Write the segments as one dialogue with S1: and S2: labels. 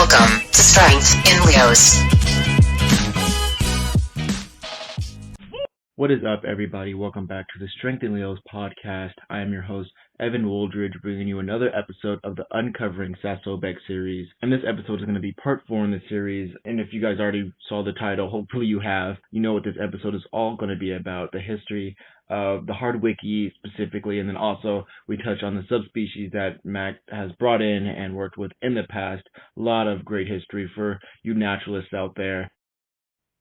S1: Welcome to Strength in Leos.
S2: What is up, everybody? Welcome back to the Strength in Leos podcast. I am your host, Evan Wooldridge, bringing you another episode of the Uncovering SaSobek series. And this episode is going to be part 4 in the series. And if you guys already saw the title, hopefully you have, you know what this episode is all going to be about, the history of the Hardwickii specifically. And then also we touch on the subspecies that Mac has brought in and worked with in the past. A lot of great history for you naturalists out there.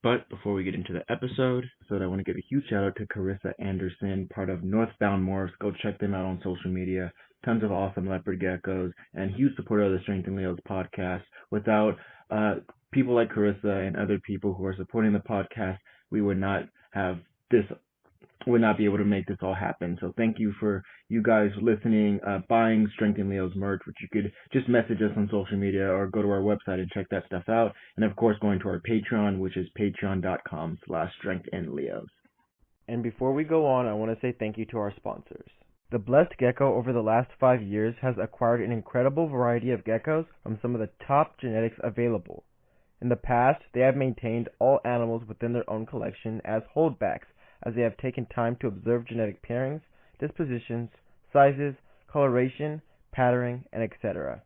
S2: But before we get into the episode, I want to give a huge shout out to Carissa Anderson, part of Northbound Morphs. Go check them out on social media. Tons of awesome leopard geckos and huge supporter of the Strength in Leos podcast. Without people like Carissa and other people who are supporting the podcast, we would not be able to make this all happen. So thank you for you guys listening, buying Strength in Leos merch, which you could just message us on social media or go to our website and check that stuff out. And of course, going to our Patreon, which is patreon.com/strengthinleos.
S3: And before we go on, I want to say thank you to our sponsors. The Blessed Gecko over the last 5 years has acquired an incredible variety of geckos from some of the top genetics available. In the past, they have maintained all animals within their own collection as holdbacks, as they have taken time to observe genetic pairings, dispositions, sizes, coloration, patterning, and etc.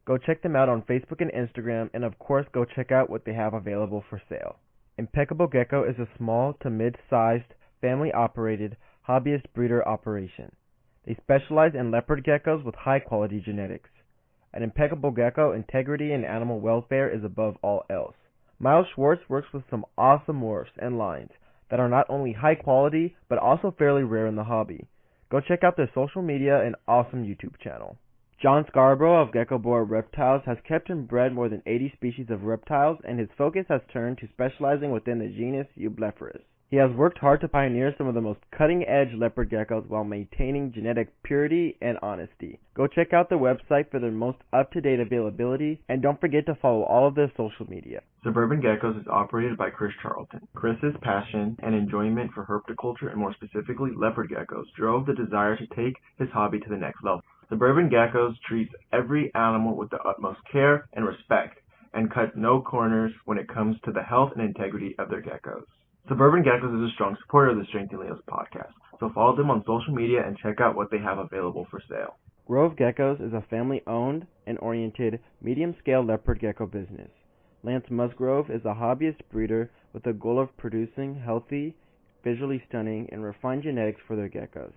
S3: Go check them out on Facebook and Instagram, and of course go check out what they have available for sale. Impeccable Gecko is a small to mid-sized, family-operated, hobbyist breeder operation. They specialize in leopard geckos with high-quality genetics. At Impeccable Gecko, integrity and animal welfare is above all else. Miles Schwartz works with some awesome morphs and lines that are not only high quality, but also fairly rare in the hobby. Go check out their social media and awesome YouTube channel. John Scarborough of Gecko Boa Reptiles has kept and bred more than 80 species of reptiles, and his focus has turned to specializing within the genus Eublepharis. He has worked hard to pioneer some of the most cutting-edge leopard geckos while maintaining genetic purity and honesty. Go check out their website for their most up-to-date availability, and don't forget to follow all of their social media.
S2: Suburban Geckos is operated by Chris Charlton. Chris's passion and enjoyment for herpetoculture, and more specifically leopard geckos, drove the desire to take his hobby to the next level. Suburban Geckos treats every animal with the utmost care and respect, and cuts no corners when it comes to the health and integrity of their geckos. Suburban Geckos is a strong supporter of the Strength in Leos podcast, so follow them on social media and check out what they have available for sale.
S3: Grove Geckos is a family-owned and oriented medium-scale leopard gecko business. Lance Musgrove is a hobbyist breeder with the goal of producing healthy, visually stunning, and refined genetics for their geckos.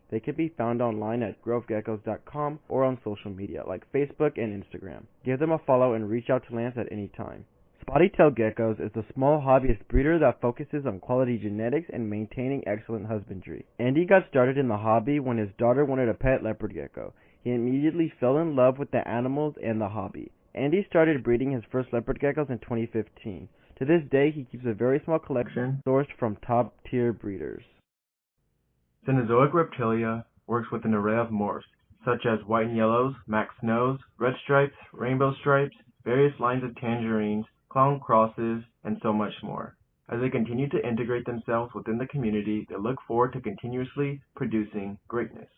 S3: They can be found online at grovegeckos.com or on social media like Facebook and Instagram. Give them a follow and reach out to Lance at any time. Spotty-tailed Geckos is a small hobbyist breeder that focuses on quality genetics and maintaining excellent husbandry. Andy got started in the hobby when his daughter wanted a pet leopard gecko. He immediately fell in love with the animals and the hobby. Andy started breeding his first leopard geckos in 2015. To this day, he keeps a very small collection sourced from top-tier breeders.
S2: SaSobek Reptilia works with an array of morphs, such as white and yellows, Mac snows, red stripes, rainbow stripes, various lines of tangerines, clown crosses, and so much more. As they continue to integrate themselves within the community, they look forward to continuously producing greatness.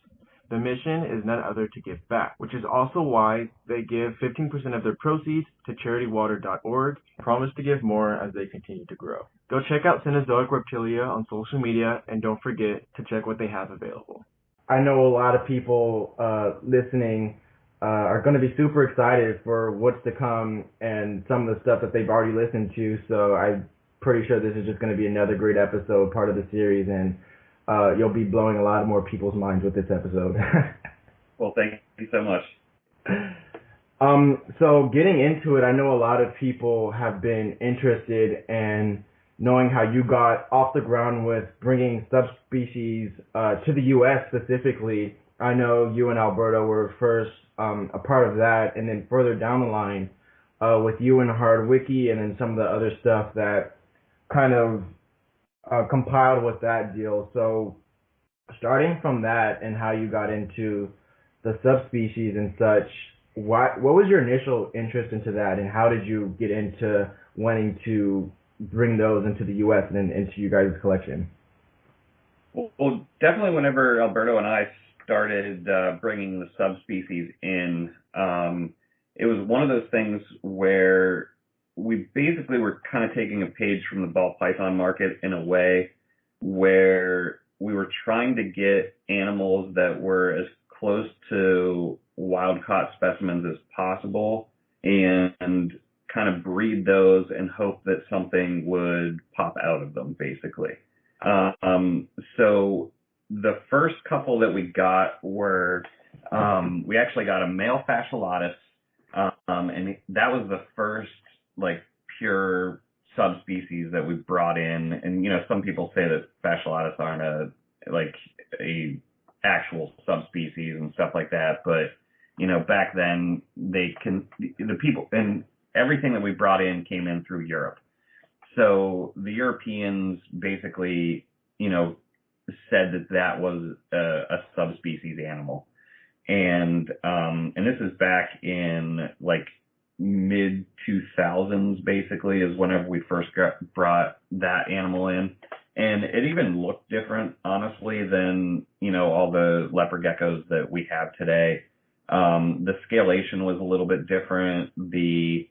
S2: The mission is none other to give back, which is also why they give 15% of their proceeds to charitywater.org, promise to give more as they continue to grow. Go check out SaSobek Reptilia on social media, and don't forget to check what they have available.
S3: I know a lot of people listening are going to be super excited for what's to come and some of the stuff that they've already listened to, so I'm pretty sure this is just going to be another great episode, part of the series, and you'll be blowing a lot more people's minds with this episode.
S4: Well, thank you so much.
S3: So getting into it, I know a lot of people have been interested in knowing how you got off the ground with bringing subspecies to the U.S. specifically. I know you and Alberto were first a part of that, and then further down the line with you and Hardwickii, and then some of the other stuff that kind of compiled with that deal. So starting from that and how you got into the subspecies and such, what was your initial interest into that, and how did you get into wanting to bring those into the U.S. and then into you guys' collection?
S4: Well, definitely whenever Alberto and I started bringing the subspecies in, it was one of those things where we basically were kind of taking a page from the ball python market in a way where we were trying to get animals that were as close to wild caught specimens as possible and kind of breed those and hope that something would pop out of them, basically. So the first couple that we got were, we actually got a male fasciolatus, and that was the first like pure subspecies that we brought in. And some people say that fasciolatus aren't a actual subspecies and stuff like that, but back then the people and everything that we brought in came in through Europe. So the Europeans basically said that was a subspecies animal, and this is back in like mid 2000s, basically, is whenever we first brought that animal in. And it even looked different, honestly, than, all the leopard geckos that we have today. The scalation was a little bit different. The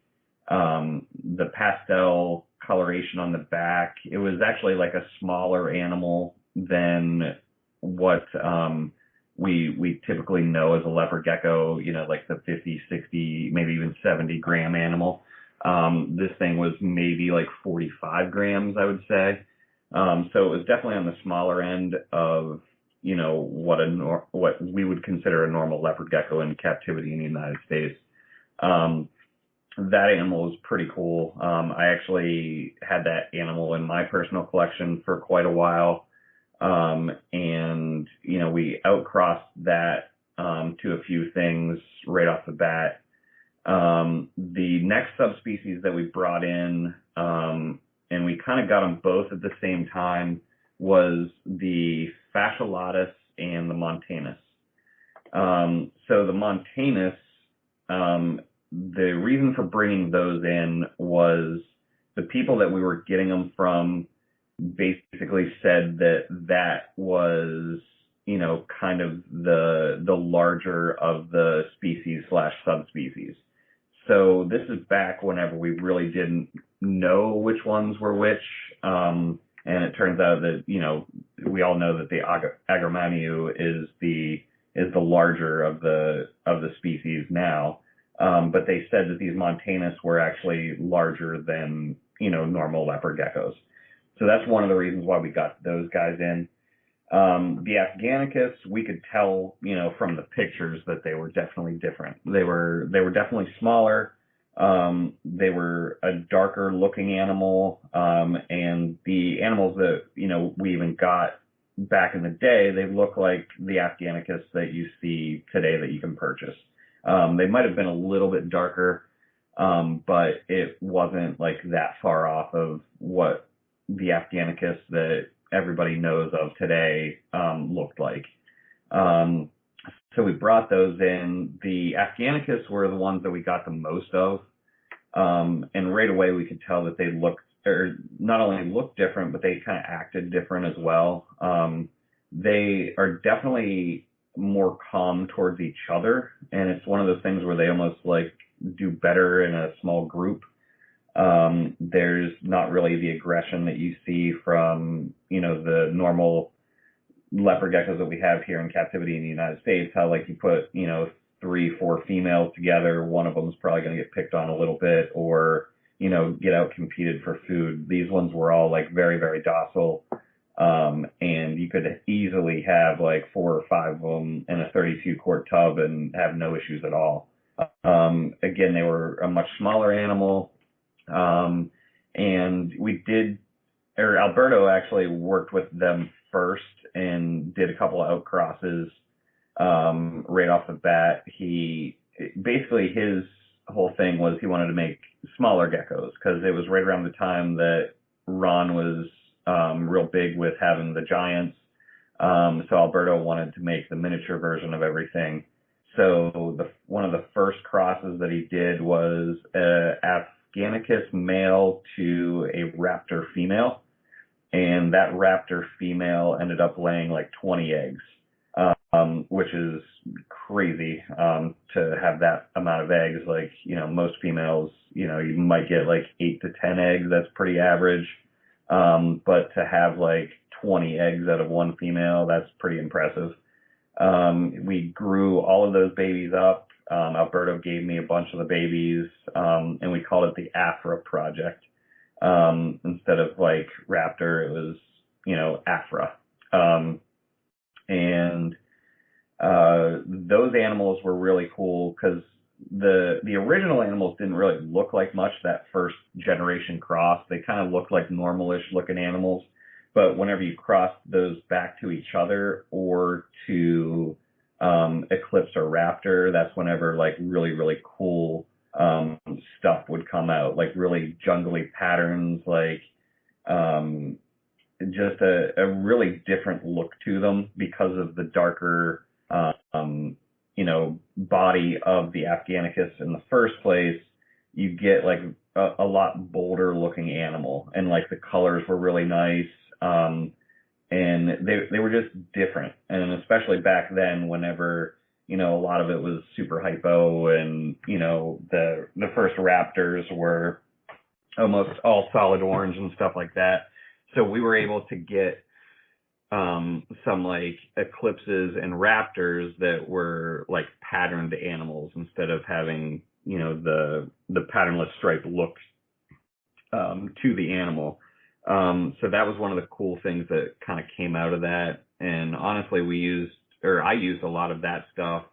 S4: pastel coloration on the back, it was actually like a smaller animal than what we typically know as a leopard gecko, like the 50, 60, maybe even 70 gram animal. This thing was maybe like 45 grams, I would say. So it was definitely on the smaller end of, what we would consider a normal leopard gecko in captivity in the United States. That animal was pretty cool. I actually had that animal in my personal collection for quite a while. And, we outcrossed that to a few things right off the bat. The next subspecies that we brought in, and we kind of got them both at the same time, was the fasciolatus and the montanus. So the montanus, the reason for bringing those in was the people that we were getting them from basically said that was, kind of the larger of the species / subspecies. So this is back whenever we really didn't know which ones were which. And it turns out that, we all know that the Agramamu is the larger of the species now. But they said that these montanus were actually larger than, normal leopard geckos. So that's one of the reasons why we got those guys in. The Afghanicus, we could tell, from the pictures that they were definitely different. They were definitely smaller. They were a darker looking animal. And the animals that, we even got back in the day, they look like the Afghanicus that you see today that you can purchase. They might have been a little bit darker, but it wasn't like that far off of what the Afghanicus that everybody knows of today looked like. So we brought those in. The Afghanicus were the ones that we got the most of. And right away we could tell that they looked, or not only looked different, but they kind of acted different as well. They are definitely more calm towards each other, and it's one of those things where they almost like do better in a small group. There's not really the aggression that you see from, the normal leopard geckos that we have here in captivity in the United States, how like you put, 3-4 females together, one of them is probably going to get picked on a little bit or, get out competed for food. These ones were all like very, very docile. And you could easily have like 4 or 5 of them in a 32 quart tub and have no issues at all. Again, they were a much smaller animal. And Alberto actually worked with them first and did a couple of outcrosses, right off the bat. His whole thing was he wanted to make smaller geckos because it was right around the time that Ron was, real big with having the giants. So Alberto wanted to make the miniature version of everything. So one of the first crosses that he did was Afghanicus male to a raptor female, and that raptor female ended up laying like 20 eggs, which is crazy to have that amount of eggs. Like, most females, you might get like 8 to 10 eggs. That's pretty average. But to have like 20 eggs out of one female, that's pretty impressive. We grew all of those babies up. Alberto gave me a bunch of the babies, and we called it the Afra Project. Instead of like Raptor, it was, Afra. And those animals were really cool because the original animals didn't really look like much, that first generation cross. They kind of looked like normalish looking animals. But whenever you crossed those back to each other or to Eclipse or Raptor, that's whenever like really, really cool stuff would come out, like really jungly patterns, like just a really different look to them because of the darker body of the Afghanicus in the first place. You get like a lot bolder looking animal, and like the colors were really nice. And they were just different. And especially back then, whenever, a lot of it was super hypo, and, the first Raptors were almost all solid orange and stuff like that. So we were able to get some like Eclipses and Raptors that were like patterned animals instead of having, the patternless stripe look to the animal. So that was one of the cool things that kind of came out of that. And honestly, I used a lot of that stuff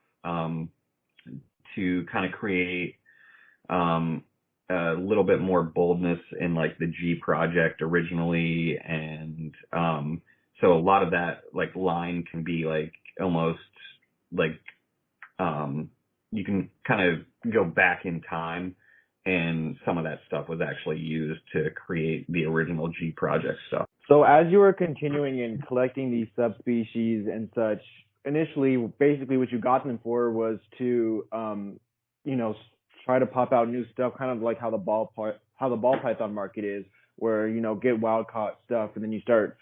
S4: to kind of create a little bit more boldness in like the G project originally. And so a lot of that like line can be like almost like you can kind of go back in time. And some of that stuff was actually used to create the original G project stuff.
S3: So as you were continuing and collecting these subspecies and such, initially, basically what you got them for was to, try to pop out new stuff, kind of like how the ball python market is, where, get wild caught stuff, and then you start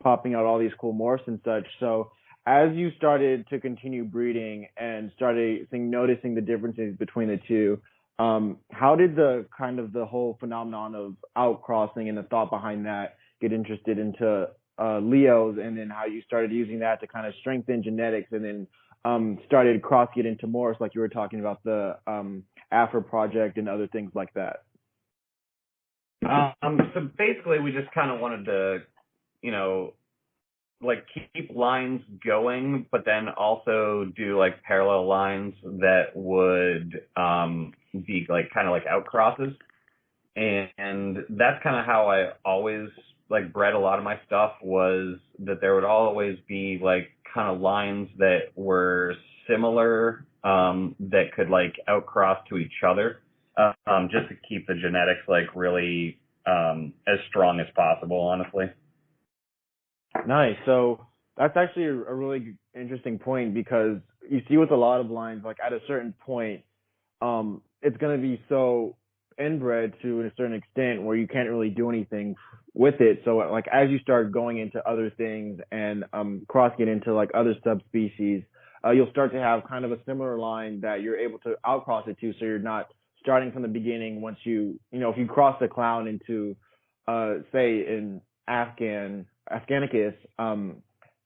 S3: popping out all these cool morphs and such. So as you started to continue breeding and started noticing the differences between the two, how did the whole phenomenon of outcrossing and the thought behind that get interested into Leos, and then how you started using that to kind of strengthen genetics, and then started crossing it into morphs, like you were talking about the Afro project and other things like that?
S4: So basically, we just kind of wanted to, like keep lines going, but then also do like parallel lines that would be like kind of like outcrosses. And that's kind of how I always like bred a lot of my stuff, was that there would always be like kind of lines that were similar, that could like outcross to each other, just to keep the genetics like really as strong as possible, honestly.
S3: Nice. So that's actually a really interesting point, because you see with a lot of lines, like at a certain point, it's going to be so inbred to a certain extent where you can't really do anything with it. So like as you start going into other things and crossing it into like other subspecies, you'll start to have kind of a similar line that you're able to outcross it to. So you're not starting from the beginning. Once if you cross the clown into, say, an Afghanicus,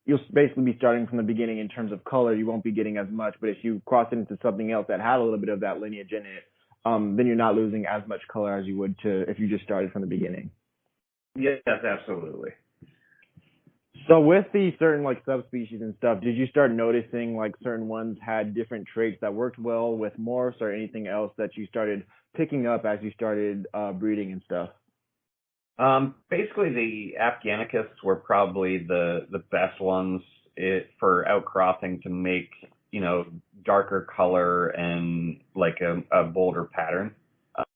S3: you'll basically be starting from the beginning in terms of color. You won't be getting as much, but if you cross it into something else that had a little bit of that lineage in it, then you're not losing as much color as you would if you just started from the beginning.
S4: Yes, absolutely.
S3: So with the certain like subspecies and stuff, did you start noticing like certain ones had different traits that worked well with morphs, or anything else that you started picking up as you started breeding and stuff?
S4: Basically, the Afghanicus were probably the best ones for outcrossing to make, darker color and like a bolder pattern.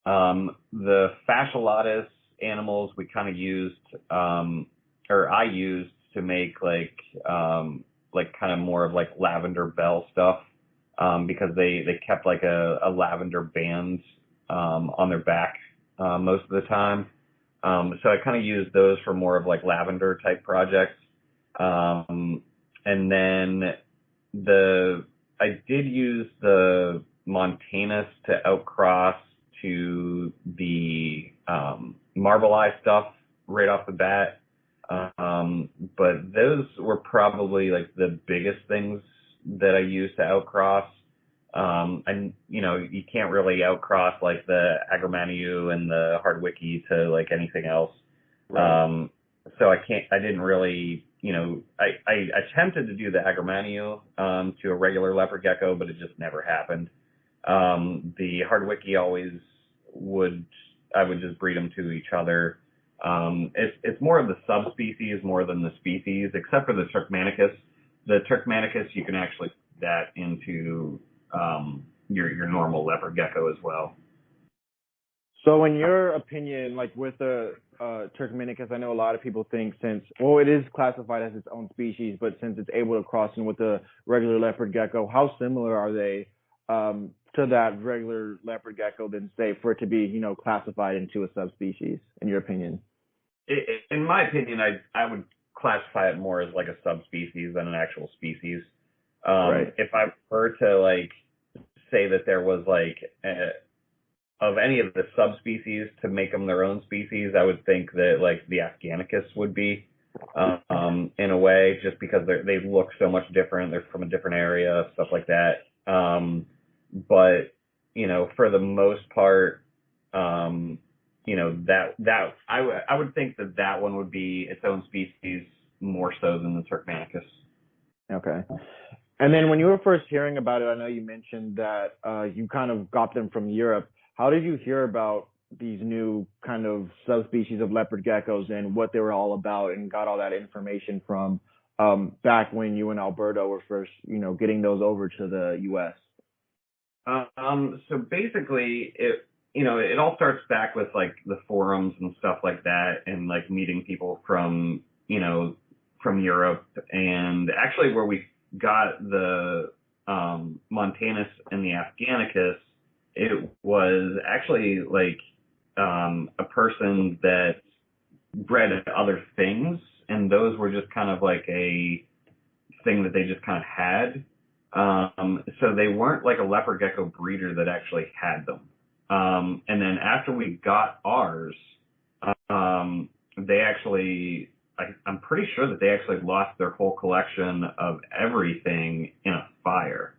S4: The fasciolatus animals we kind of used, or I used to make like kind of more of like lavender bell stuff, because they kept like a lavender band on their back most of the time. So I kind of used those for more of like lavender type projects. And then the I did use the Montanus to outcross to the Marble Eye stuff right off the bat. But those were probably like the biggest things that I used to outcross. And you can't really outcross like the Agromaniu and the Hardwickii to like anything else.
S3: Right.
S4: So I didn't really, I attempted to do the Agromaniu to a regular leopard gecko, but it just never happened. The Hardwickii I would just breed them to each other. It's more of the subspecies more than the species, except for the Turkmenicus. The Turkmenicus, you can actually put that into your normal leopard gecko as well.
S3: So in your opinion, like with the Turkmenicus, I know a lot of people think it is classified as its own species, but since it's able to cross in with the regular leopard gecko, how similar are they to that regular leopard gecko than say for it to be, classified into a subspecies, in your opinion?
S4: In my opinion, I would classify it more as like a subspecies than an actual species.
S3: Right.
S4: If I were to like say that there was like of any of the subspecies to make them their own species, I would think that like the Afghanicus would be in a way, just because they look so much different. They're from a different area, stuff like that. But for the most part, that I would think that one would be its own species more so than the Turkmenicus.
S3: Okay. And then when you were first hearing about it, I know you mentioned that you kind of got them from Europe. How did you hear about these new kind of subspecies of leopard geckos and what they were all about, and got all that information from back when you and Alberto were first, getting those over to the U.S.?
S4: So basically, it all starts back with like the forums and stuff like that, and like meeting people from Europe, and actually where we got the Montanus and the Afghanicus, it was actually like a person that bred other things, and those were just kind of like a thing that they just kind of had. So they weren't like a leopard gecko breeder that actually had them. And then after we got ours, they actually, I'm pretty sure that they actually lost their whole collection of everything in a fire.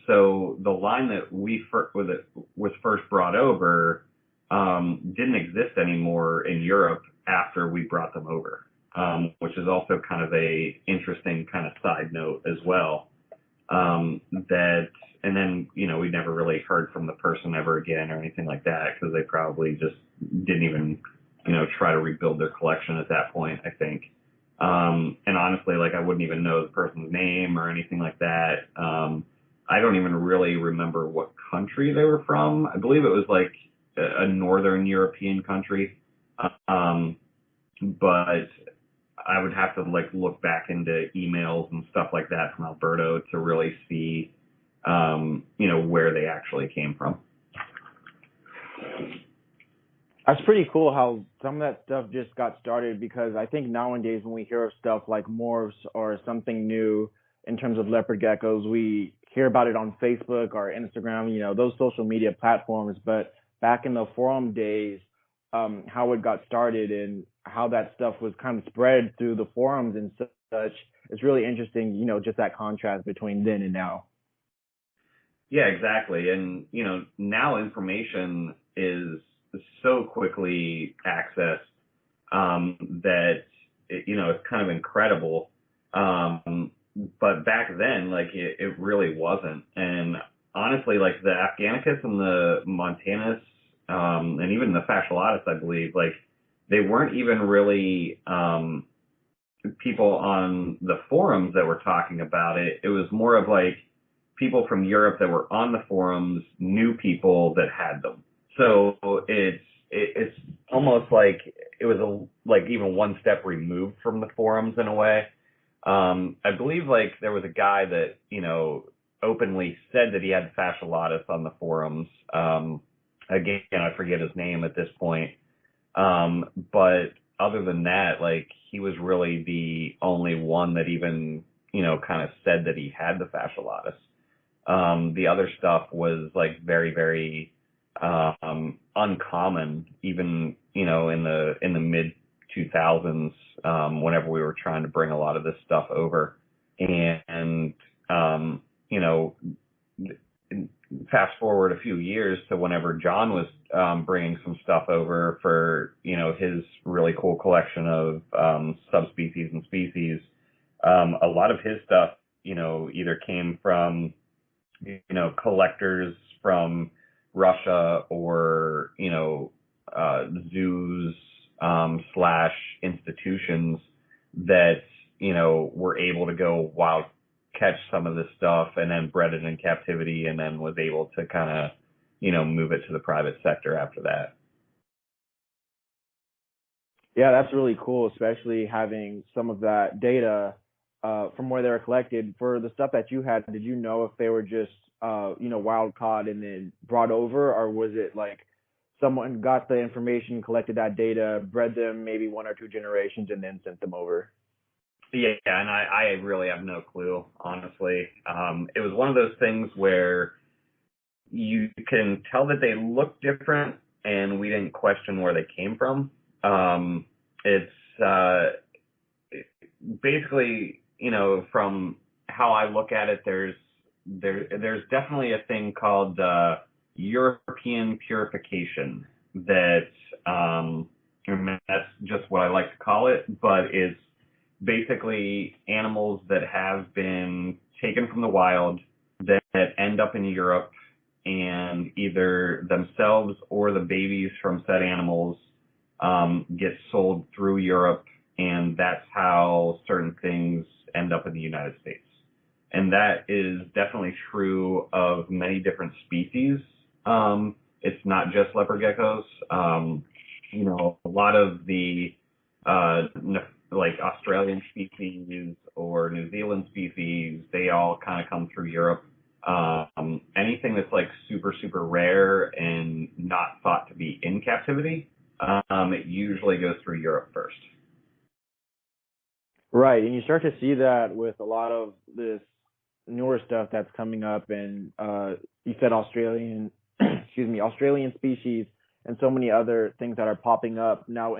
S4: So the line that was first brought over didn't exist anymore in Europe after we brought them over, which is also kind of a interesting kind of side note as well. And then, we never really heard from the person ever again or anything like that, because they probably just didn't even, try to rebuild their collection at that point, I think. And honestly, like, I wouldn't even know the person's name or anything like that. I don't even really remember what country they were from. I believe it was like a northern European country. But I would have to like look back into emails and stuff like that from Alberto to really see, where they actually came from.
S3: That's pretty cool how some of that stuff just got started, because I think nowadays when we hear of stuff like morphs or something new in terms of leopard geckos, we hear about it on Facebook or Instagram, those social media platforms. But back in the forum days, how it got started and how that stuff was kind of spread through the forums and such, it's really interesting, just that contrast between then and now.
S4: Yeah, exactly. And, now information is so quickly accessed that, it's kind of incredible. But back then, like, it really wasn't. And honestly, like, the Afghanicus and the Montanus, and even the Fasciolatus, I believe, like, they weren't even really people on the forums that were talking about it. It was more of like people from Europe that were on the forums knew people that had them. So it's almost like it was like even one step removed from the forums in a way. I believe like there was a guy that, openly said that he had Fasciolatus on the forums. Again, I forget his name at this point. But other than that, like, he was really the only one that even, kind of said that he had the fasciolatus. The other stuff was like very, very uncommon, even in the mid 2000s, whenever we were trying to bring a lot of this stuff over. And fast forward a few years to whenever John was bringing some stuff over for his really cool collection of subspecies and species. A lot of his stuff either came from collectors from Russia or zoos slash institutions that were able to go wild catch some of this stuff and then bred it in captivity and then was able to kind of move it to the private sector after that.
S3: Yeah, that's really cool, especially having some of that data from where they were collected. For the stuff that you had, did you know if they were just wild caught and then brought over, or was it like someone got the information, collected that data, bred them maybe 1 or 2 generations, and then sent them over?
S4: Yeah, and I really have no clue, honestly. It was one of those things where you can tell that they look different, and we didn't question where they came from. It's basically, from how I look at it, there's definitely a thing called European purification that, that's just what I like to call it, but it's basically animals that have been taken from the wild that end up in Europe, and either themselves or the babies from said animals get sold through Europe, and that's how certain things end up in the United States. And that is definitely true of many different species. It's not just leopard geckos. A lot of the like Australian species or New Zealand species, they all kind of come through Europe. Anything that's like super, super rare and not thought to be in captivity, it usually goes through Europe first.
S3: Right, and you start to see that with a lot of this newer stuff that's coming up, and you said Australian species and so many other things that are popping up. Now,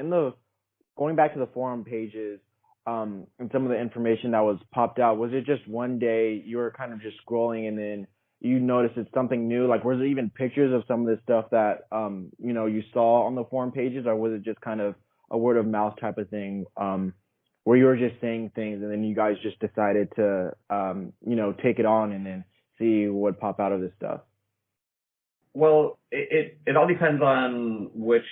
S3: going back to the forum pages, and some of the information that was popped out, was it just one day you were kind of just scrolling and then you noticed it's something new? Like, was there even pictures of some of this stuff that, you saw on the forum pages, or was it just kind of a word of mouth type of thing, where you were just saying things and then you guys just decided to, take it on and then see what would pop out of this stuff?
S4: Well, it all depends on which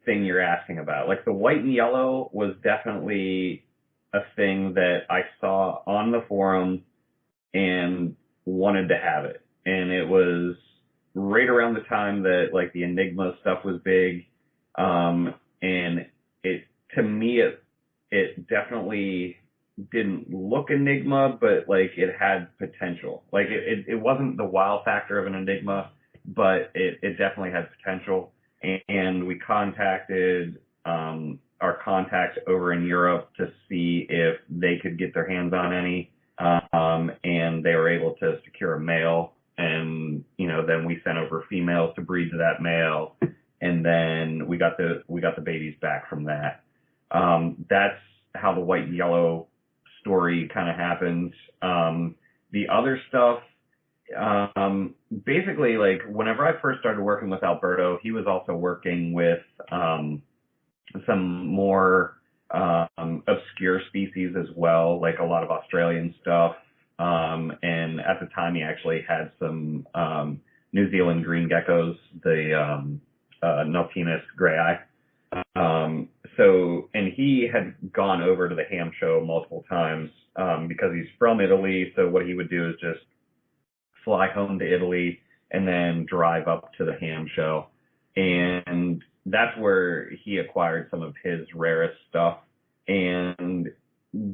S4: thing you're asking about. Like the white and yellow was definitely a thing that I saw on the forum and wanted to have it. And it was right around the time that like the Enigma stuff was big. And to me, it definitely didn't look Enigma, but like it had potential. Like it wasn't the wow factor of an Enigma, but it definitely had potential. And we contacted our contacts over in Europe to see if they could get their hands on any, and they were able to secure a male. And then we sent over females to breed to that male, and then we got the babies back from that. That's how the white and yellow story kind of happens. The other stuff, basically, like whenever I first started working with Alberto, he was also working with some more obscure species as well, like a lot of Australian stuff. And at the time, he actually had some New Zealand green geckos, the Neltinus gray eye. And he had gone over to the ham show multiple times because he's from Italy. So what he would do is just fly home to Italy and then drive up to the ham show. And that's where he acquired some of his rarest stuff. And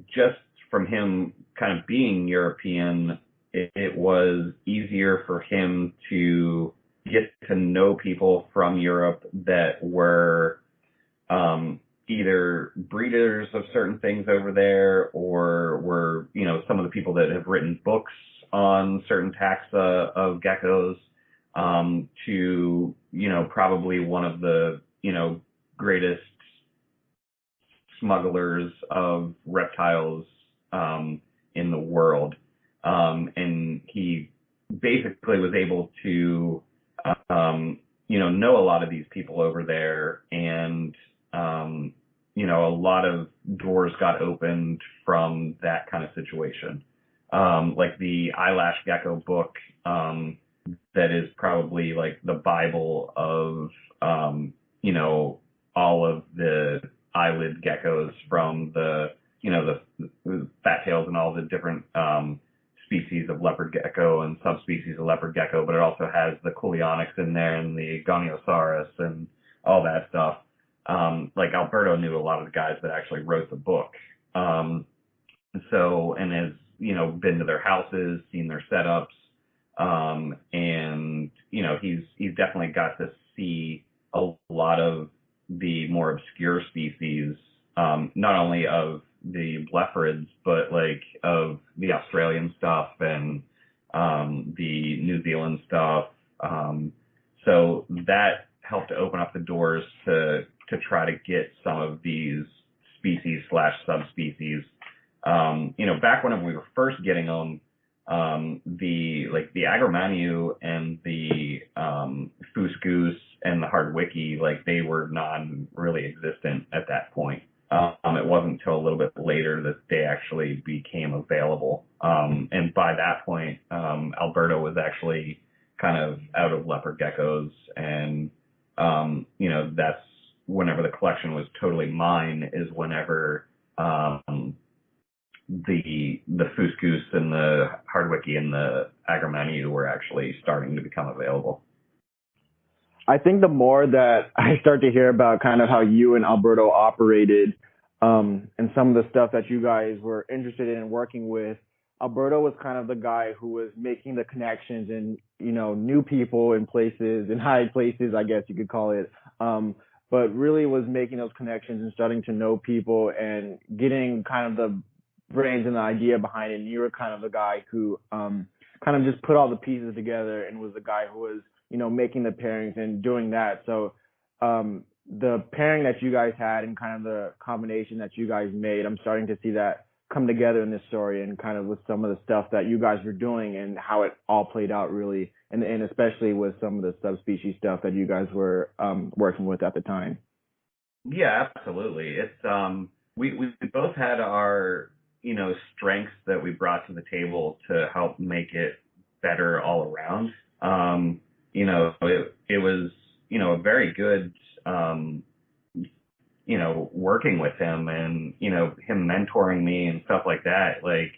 S4: just from him kind of being European, it was easier for him to get to know people from Europe that were either breeders of certain things over there, or were, some of the people that have written books on certain taxa of geckos, to, probably one of the, greatest smugglers of reptiles in the world. And he basically was able to, know a lot of these people over there, and, a lot of doors got opened from that kind of situation. Like the eyelash gecko book, that is probably like the Bible of, all of the eyelid geckos from the fat tails and all the different species of leopard gecko and subspecies of leopard gecko, but it also has the Culeonyx in there and the Goniosaurus and all that stuff. Like Alberto knew a lot of the guys that actually wrote the book. And has, been to their houses, seen their setups. And, he's definitely got to see a lot of the more obscure species, not only of the Eublefarids, but like of the Australian stuff and the New Zealand stuff. So that helped to open up the doors to try to get some of these species / subspecies. Back when we were first getting them, the Agromanu and the Fuscus and the Hardwickii, like they were really existent at that point. It wasn't until a little bit later that they actually became available. And by that point, Alberto was actually kind of out of leopard geckos, and that's whenever the collection was totally mine, is whenever the Fuscus and the Hardwickii and the Agromanu were actually starting to become available.
S2: I think the more that I start to hear about kind of how you and Alberto operated, and some of the stuff that you guys were interested in working with, Alberto was kind of the guy who was making the connections and, new people in places, in high places, I guess you could call it. But really was making those connections and starting to know people and getting kind of the brains and the idea behind it. And you were kind of the guy who kind of just put all the pieces together and was the guy who was, making the pairings and doing that. So the pairing that you guys had and kind of the combination that you guys made, I'm starting to see that come together in this story, and kind of with some of the stuff that you guys were doing and how it all played out really, and especially with some of the subspecies stuff that you guys were working with at the time.
S4: Yeah, absolutely. It's we both had our strengths that we brought to the table to help make it better all around. It was a very good working with him, and him mentoring me and stuff like that. Like,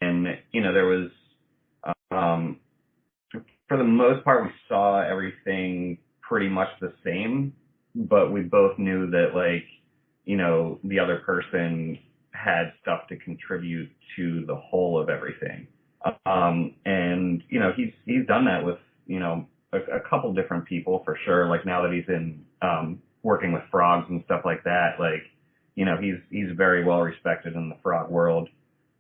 S4: and there was for the most part, we saw everything pretty much the same, but we both knew that the other person had stuff to contribute to the whole of everything. And he's done that with a couple different people for sure. Like now that he's in working with frogs and stuff like that, he's very well respected in the frog world.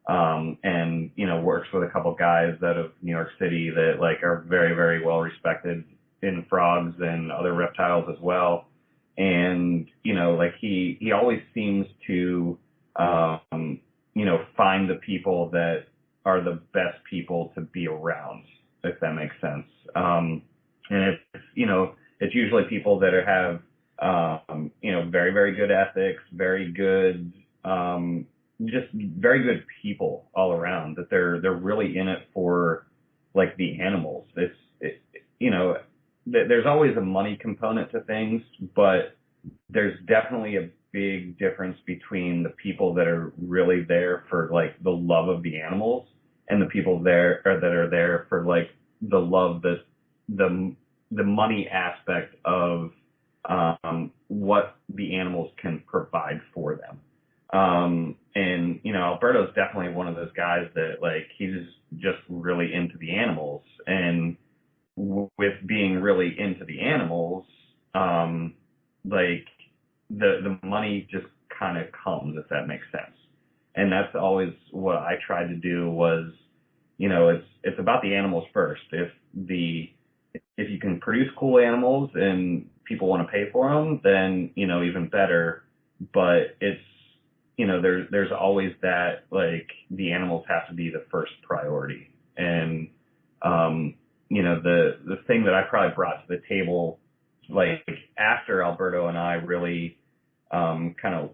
S4: And works with a couple guys out of New York City that are very, very well respected in frogs and other reptiles as well. And he always seems to find the people that are the best people to be around, if that makes sense. And it's usually people that have very, very good ethics, very good, just very good people all around, that they're really in it for the animals. There's always a money component to things, but there's definitely a big difference between the people that are really there for the love of the animals, and the people that are there for the love, the money aspect of what the animals can provide for them. And Alberto's definitely one of those guys that he's just really into the animals, and with being really into the animals, the money just kind of comes, if that makes sense. And that's always what I tried to do was, it's about the animals first. If you can produce cool animals and people want to pay for them, then, even better. But it's, there's always that, like, the animals have to be the first priority. And, the thing that I probably brought to the table, like, after Alberto and I really, after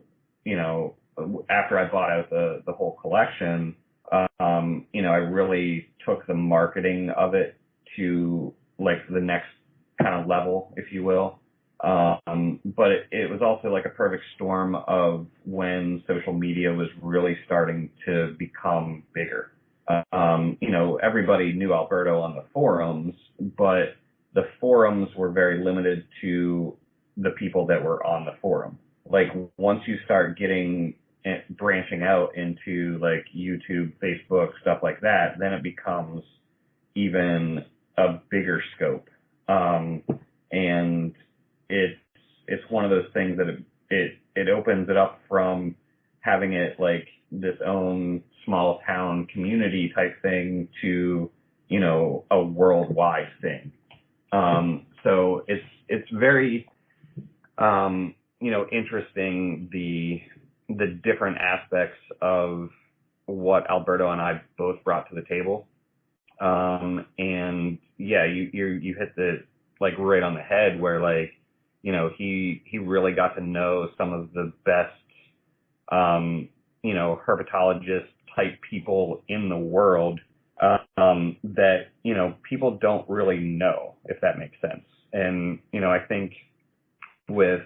S4: I bought out the whole collection, I really took the marketing of it to, like, the next kind of level, if you will. But it was also like a perfect storm of when social media was really starting to become bigger. Everybody knew Alberto on the forums, but the forums were very limited to the people that were on the forum. Like, once you start branching out into, like, YouTube, Facebook, stuff like that, then it becomes even a bigger scope. And it's one of those things that it opens it up from having it like this own small town community type thing to, a worldwide thing. So it's very, interesting, the different aspects of what Alberto and I both brought to the table. And yeah, you hit the, like, right on the head where, like, he really got to know some of the best, herpetologist type people in the world, that, people don't really know, if that makes sense. And, I think with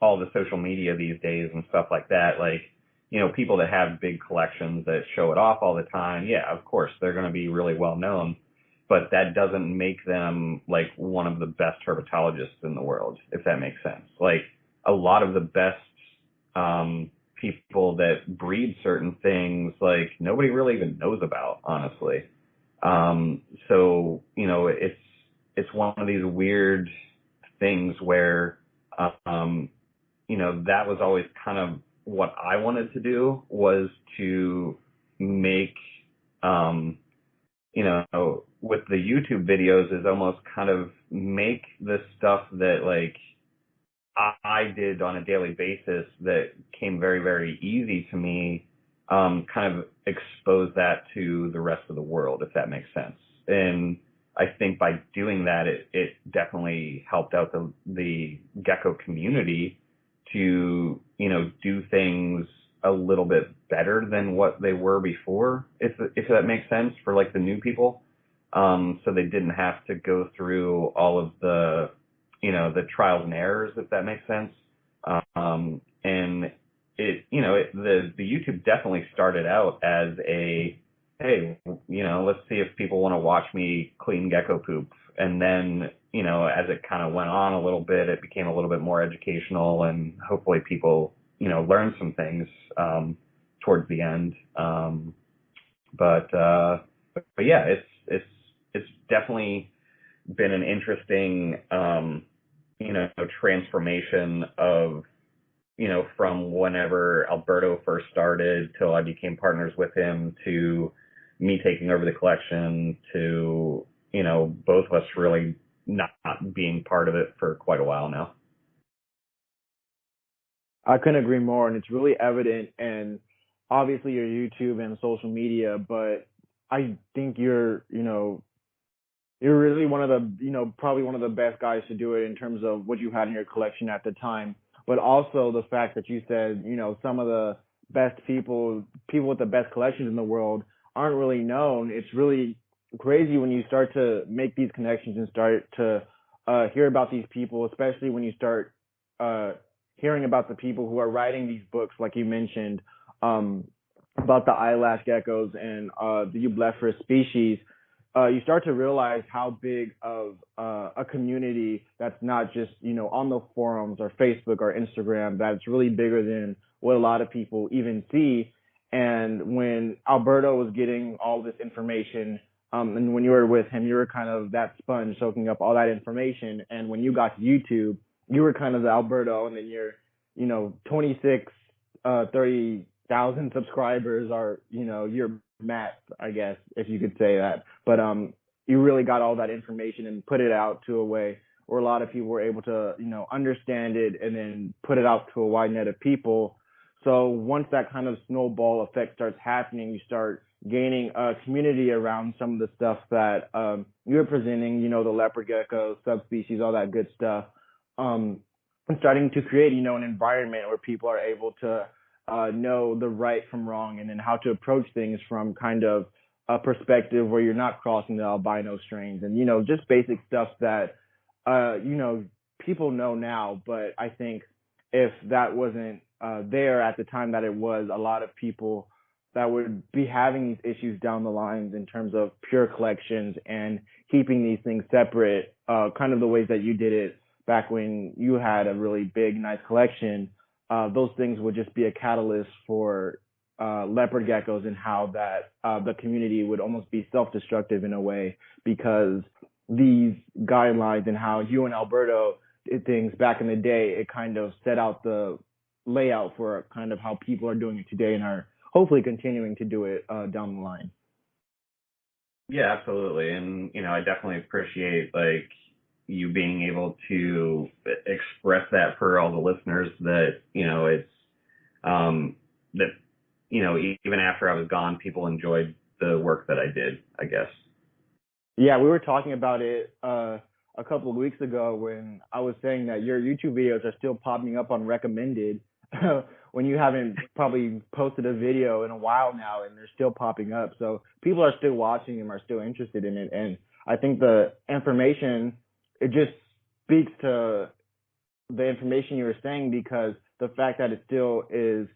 S4: all the social media these days and stuff like that, like, people that have big collections that show it off all the time, yeah, of course, they're going to be really well known, but that doesn't make them, like, one of the best herpetologists in the world, if that makes sense. Like, a lot of the best people that breed certain things, like, nobody really even knows about, honestly. So, it's one of these weird things where, that was always kind of what I wanted to do, was to make, with the YouTube videos, is almost kind of make the stuff that, like, I did on a daily basis that came very, very easy to me, kind of expose that to the rest of the world, if that makes sense. And I think by doing that, it definitely helped out the gecko community to, do things a little bit better than what they were before, if that makes sense, for, like, the new people. So they didn't have to go through all of the, the trials and errors, if that makes sense. And the YouTube definitely started out as a, hey, let's see if people want to watch me clean gecko poop. And then, as it kind of went on a little bit, it became a little bit more educational, and hopefully people, learned some things, towards the end. But yeah, it's definitely been an interesting, transformation of, from whenever Alberto first started till I became partners with him, to me taking over the collection, to, both of us really not being part of it for quite a while now.
S3: I couldn't agree more, and it's really evident in obviously your YouTube and social media, but I think you're really one of the, probably one of the best guys to do it in terms of what you had in your collection at the time, but also the fact that you said, some of the best people with the best collections in the world aren't really known. It's really crazy when you start to make these connections and start to hear about these people, especially when you start hearing about the people who are writing these books, like you mentioned, about the eyelash geckos and the Eublepharis species. You start to realize how big of a community that's not just, on the forums or Facebook or Instagram, that's really bigger than what a lot of people even see. And when Alberto was getting all this information, and when you were with him, you were kind of that sponge soaking up all that information. And when you got to YouTube, you were kind of the Alberto, and then you're 26, 30,000 subscribers are, your max, I guess, if you could say that. But you really got all that information and put it out to a way where a lot of people were able to, understand it and then put it out to a wide net of people. So once that kind of snowball effect starts happening, you start gaining a community around some of the stuff that you're presenting, the leopard gecko, subspecies, all that good stuff. And starting to create, an environment where people are able to know the right from wrong, and then how to approach things from kind of a perspective where you're not crossing the albino strains, and just basic stuff that people know now. But I think if that wasn't there at the time that it was, a lot of people that would be having these issues down the lines in terms of pure collections and keeping these things separate, kind of the ways that you did it back when you had a really big, nice collection. Those things would just be a catalyst for leopard geckos, and how that the community would almost be self-destructive in a way, because these guidelines and how you and Alberto did things back in the day, it kind of set out the layout for kind of how people are doing it today and are hopefully continuing to do it down the line.
S4: Yeah, absolutely. And, I definitely appreciate like you being able to express that for all the listeners, that, it's, that, even after I was gone, people enjoyed the work that I did, I guess.
S3: Yeah, we were talking about it a couple of weeks ago when I was saying that your YouTube videos are still popping up on recommended when you haven't probably posted a video in a while now, and they're still popping up. So people are still watching them, are still interested in it. And I think the information, it just speaks to the information you were saying, because the fact that it still is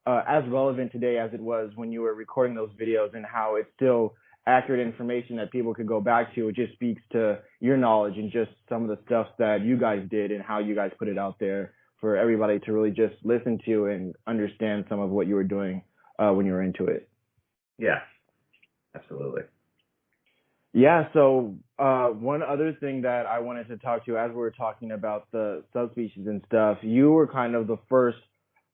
S3: as relevant today as it was when you were recording those videos, and how it's still accurate information that people could go back to, it just speaks to your knowledge and just some of the stuff that you guys did and how you guys put it out there for everybody to really just listen to and understand some of what you were doing when you were into it.
S4: Yeah, absolutely.
S3: Yeah, so one other thing that I wanted to talk to you, as we were talking about the subspecies and stuff, you were kind of the first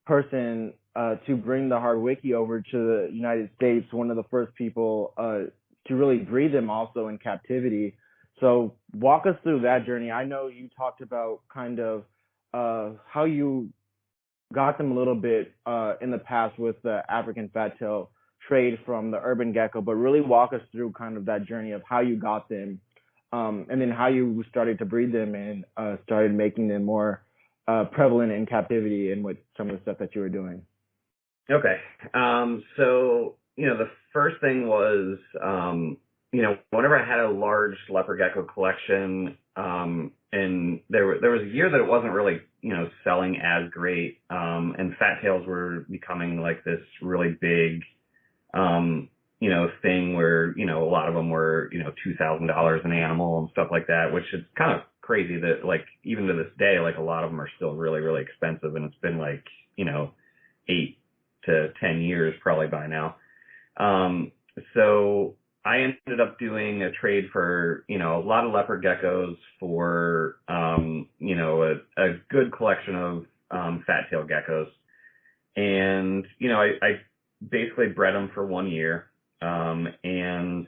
S3: person to bring the Hardwickii over to the United States, one of the first people to really breed them also in captivity. So walk us through that journey. I know you talked about kind of how you got them a little bit in the past with the African fat tail trade from the urban gecko, but really walk us through kind of that journey of how you got them, and then how you started to breed them and started making them more prevalent in captivity, and with some of the stuff that you were doing.
S4: Okay. So, the first thing was, whenever I had a large leopard gecko collection, and there was a year that it wasn't really, selling as great, and fat tails were becoming like this really big, thing where, a lot of them were, $2,000 an animal and stuff like that, which is kind of crazy that, like, even to this day, like, a lot of them are still really, really expensive, and it's been like, 8 to 10 years probably by now. So I ended up doing a trade for, a lot of leopard geckos for, a good collection of fat tail geckos. And, I basically bred them for 1 year. And,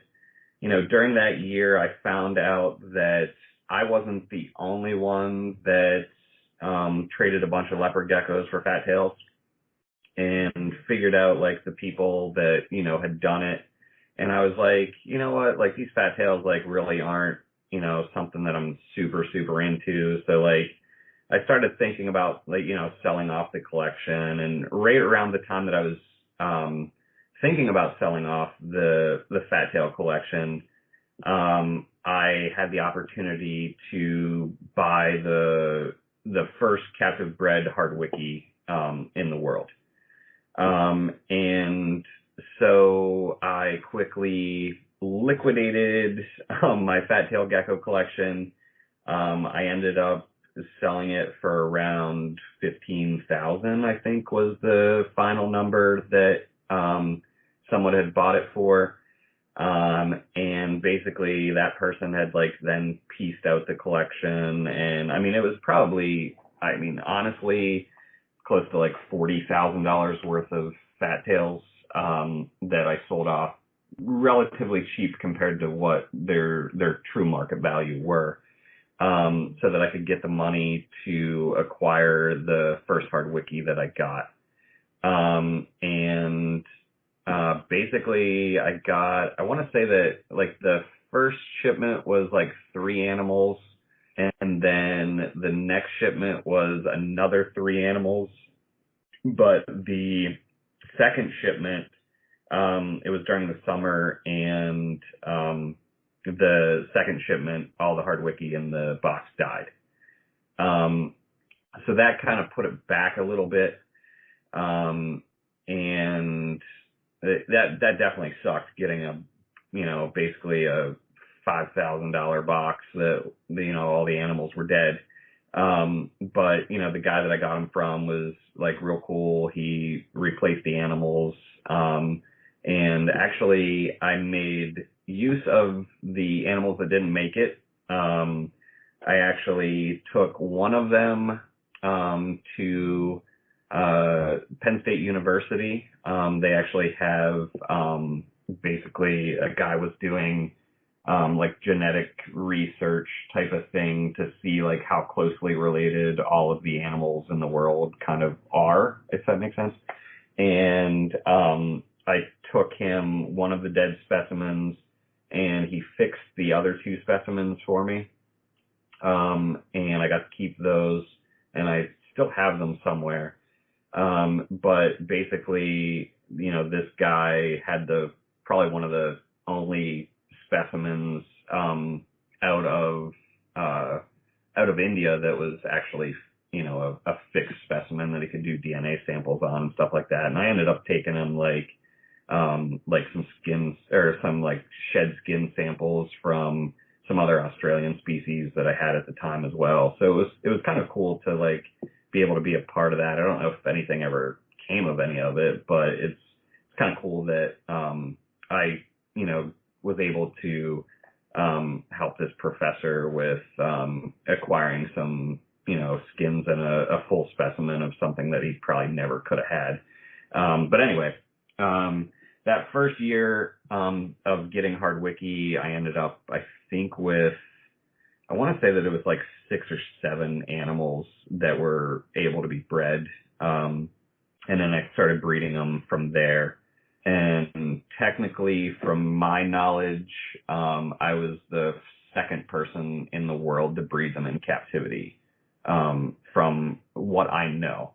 S4: during that year, I found out that I wasn't the only one that traded a bunch of leopard geckos for fat tails, and figured out like the people that, had done it. And I was like, you know what, like these fat tails like really aren't, something that I'm super, super into. So like I started thinking about like, selling off the collection. And right around the time that I was thinking about selling off the fat tail collection, I had the opportunity to buy the first captive bred Hardwickii in the world. And so I quickly liquidated my fat tail gecko collection. I ended up selling it for around 15,000, I think was the final number that someone had bought it for. And basically that person had like then pieced out the collection. And I mean, it was probably, honestly, close to like $40,000 worth of fat tails that I sold off relatively cheap compared to what their true market value were, so that I could get the money to acquire the first Hardwickii that I got. Basically I want to say that like the first shipment was like 3 animals, and then the next shipment was another 3 animals. But the second shipment, it was during the summer, and the second shipment, all the Hardwickii in the box died. So that kind of put it back a little bit. And that definitely sucked, getting basically a $5,000 box that, all the animals were dead. But the guy that I got them from was like real cool. He replaced the animals. And actually I made use of the animals that didn't make it. I actually took one of them to Penn State University. They actually have basically a guy was doing like genetic research type of thing to see like how closely related all of the animals in the world kind of are, if that makes sense. And I took him one of the dead specimens, and he fixed the other 2 specimens for me. And I got to keep those, and I still have them somewhere. But basically, this guy had probably one of the only specimens out of India that was actually a fixed specimen that he could do DNA samples on and stuff like that. And I ended up taking him like some skins or some like shed skin samples from some other Australian species that I had at the time as well. So it was kind of cool to like be able to be a part of that. I don't know if anything ever came of any of it, but it's kind of cool that I was able to help this professor with acquiring some skins and a full specimen of something that he probably never could have had. But anyway, that first year of getting Hardwickii, I ended up, I think, with, I want to say that it was like 6 or 7 animals that were able to be bred. And then I started breeding them from there. And technically, from my knowledge, I was the second person in the world to breed them in captivity, from what I know.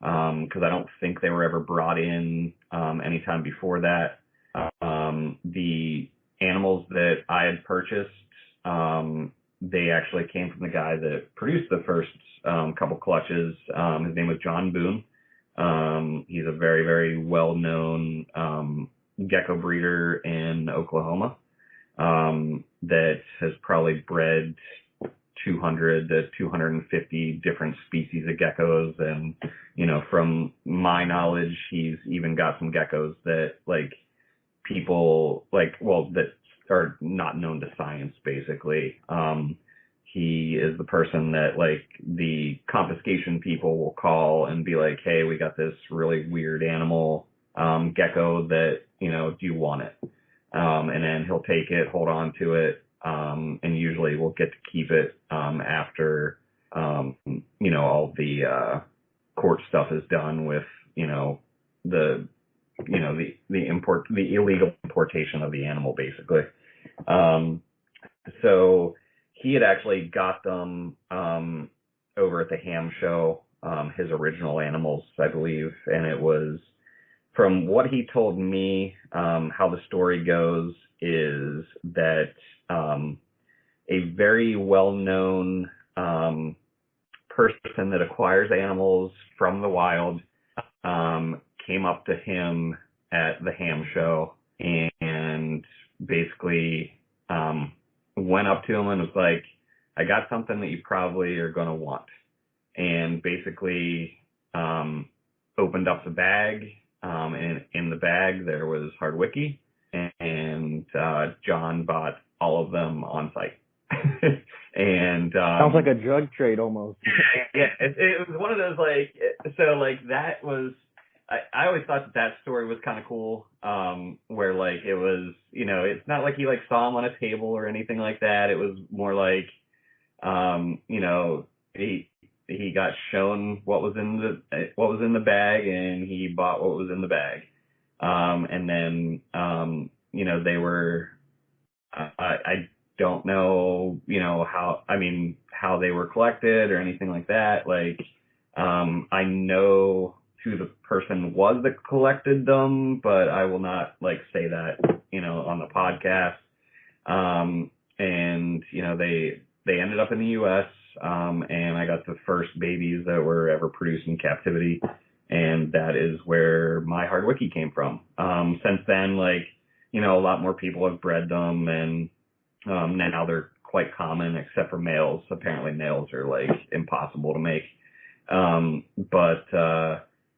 S4: Because I don't think they were ever brought in anytime before that. The animals that I had purchased, they actually came from the guy that produced the first couple clutches. His name was John Boone. He's a very, very well-known gecko breeder in Oklahoma that has probably bred 200 to 250 different species of geckos. And, from my knowledge, he's even got some geckos that like people like, that are not known to science, basically. He is the person that like the confiscation people will call and be like, hey, we got this really weird animal gecko that, do you want it? And then he'll take it, hold on to it, and usually we'll get to keep it after all the court stuff is done with the illegal importation of the animal, basically. So he had actually got them over at the ham show, his original animals, I believe, and it was, from what he told me, how the story goes is that a very well-known person that acquires animals from the wild came up to him at the ham show and basically went up to him and was like, I got something that you probably are going to want. And basically opened up the bag, and in the bag there was Hardwickii, and John bought all of them on site. And
S3: sounds like a drug trade almost.
S4: yeah, it was one of those like, so like that was, I always thought that story was kind of cool, where like it was, you know, it's not like he like saw him on a table or anything like that. It was more like, you know, he got shown what was in the bag, and he bought what was in the bag, and then you know, they were, I don't know, you know, how they were collected or anything like that. Like, I know who the person was that collected them, but I will not like say that, you know, on the podcast. And you know, they ended up in the U.S. And I got the first babies that were ever produced in captivity, and that is where my Hardwickii came from. Since then, like, you know, a lot more people have bred them, and now they're quite common, except for males. Apparently males are like impossible to make. But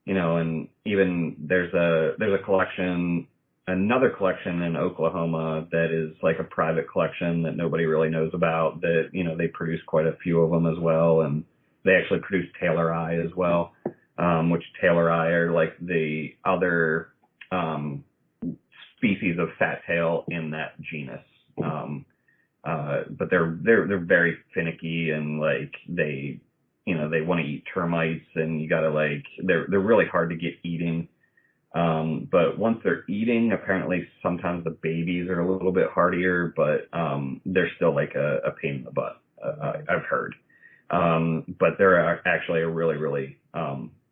S4: you know, and even there's a collection, another collection in Oklahoma that is like a private collection that nobody really knows about, that, you know, they produce quite a few of them as well. And they actually produce Tailor Eye as well, which Tailor Eye are like the other species of fat tail in that genus. But they're very finicky, and like they, you know, they want to eat termites, and you gotta like, they're really hard to get eating. But once they're eating, apparently sometimes the babies are a little bit hardier, but they're still like a pain in the butt, I've heard. But they're actually a really, really,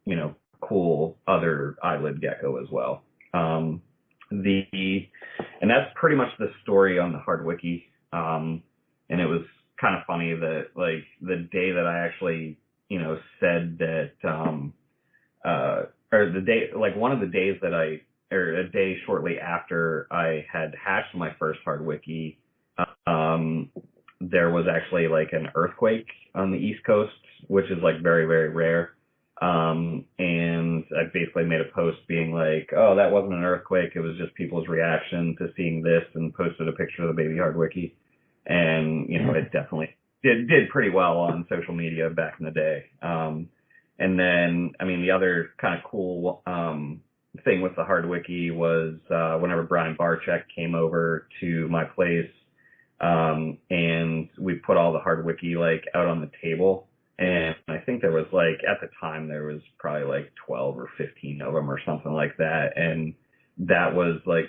S4: you know, cool other eyelid gecko as well. And that's pretty much the story on the Hardwickii. And it was kind of funny that like the day that I actually, you know, said that, or the day, like one of the days that or a day shortly after I had hatched my first Hardwickii, there was actually like an earthquake on the East Coast, which is like very, very rare. And I basically made a post being like, oh, that wasn't an earthquake. It was just people's reaction to seeing this, and posted a picture of the baby Hardwickii. And, you know, it definitely did pretty well on social media back in the day. And then, I mean, the other kind of cool thing with the Hardwickii was whenever Brian Barczyk came over to my place, and we put all the Hardwickii like out on the table. And I think there was like, at the time, there was probably like 12 or 15 of them or something like that. And that was like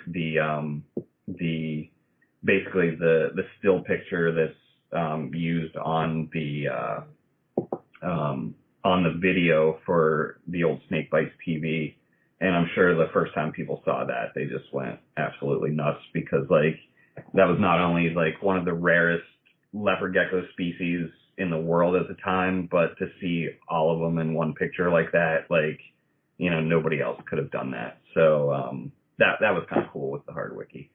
S4: basically the still picture that's used on the video for the old Snake Bites TV. And I'm sure the first time people saw that, they just went absolutely nuts, because like that was not only like one of the rarest leopard gecko species in the world at the time, but to see all of them in one picture like that, like, you know, nobody else could have done that. So that was kind of cool with the Hardwickii.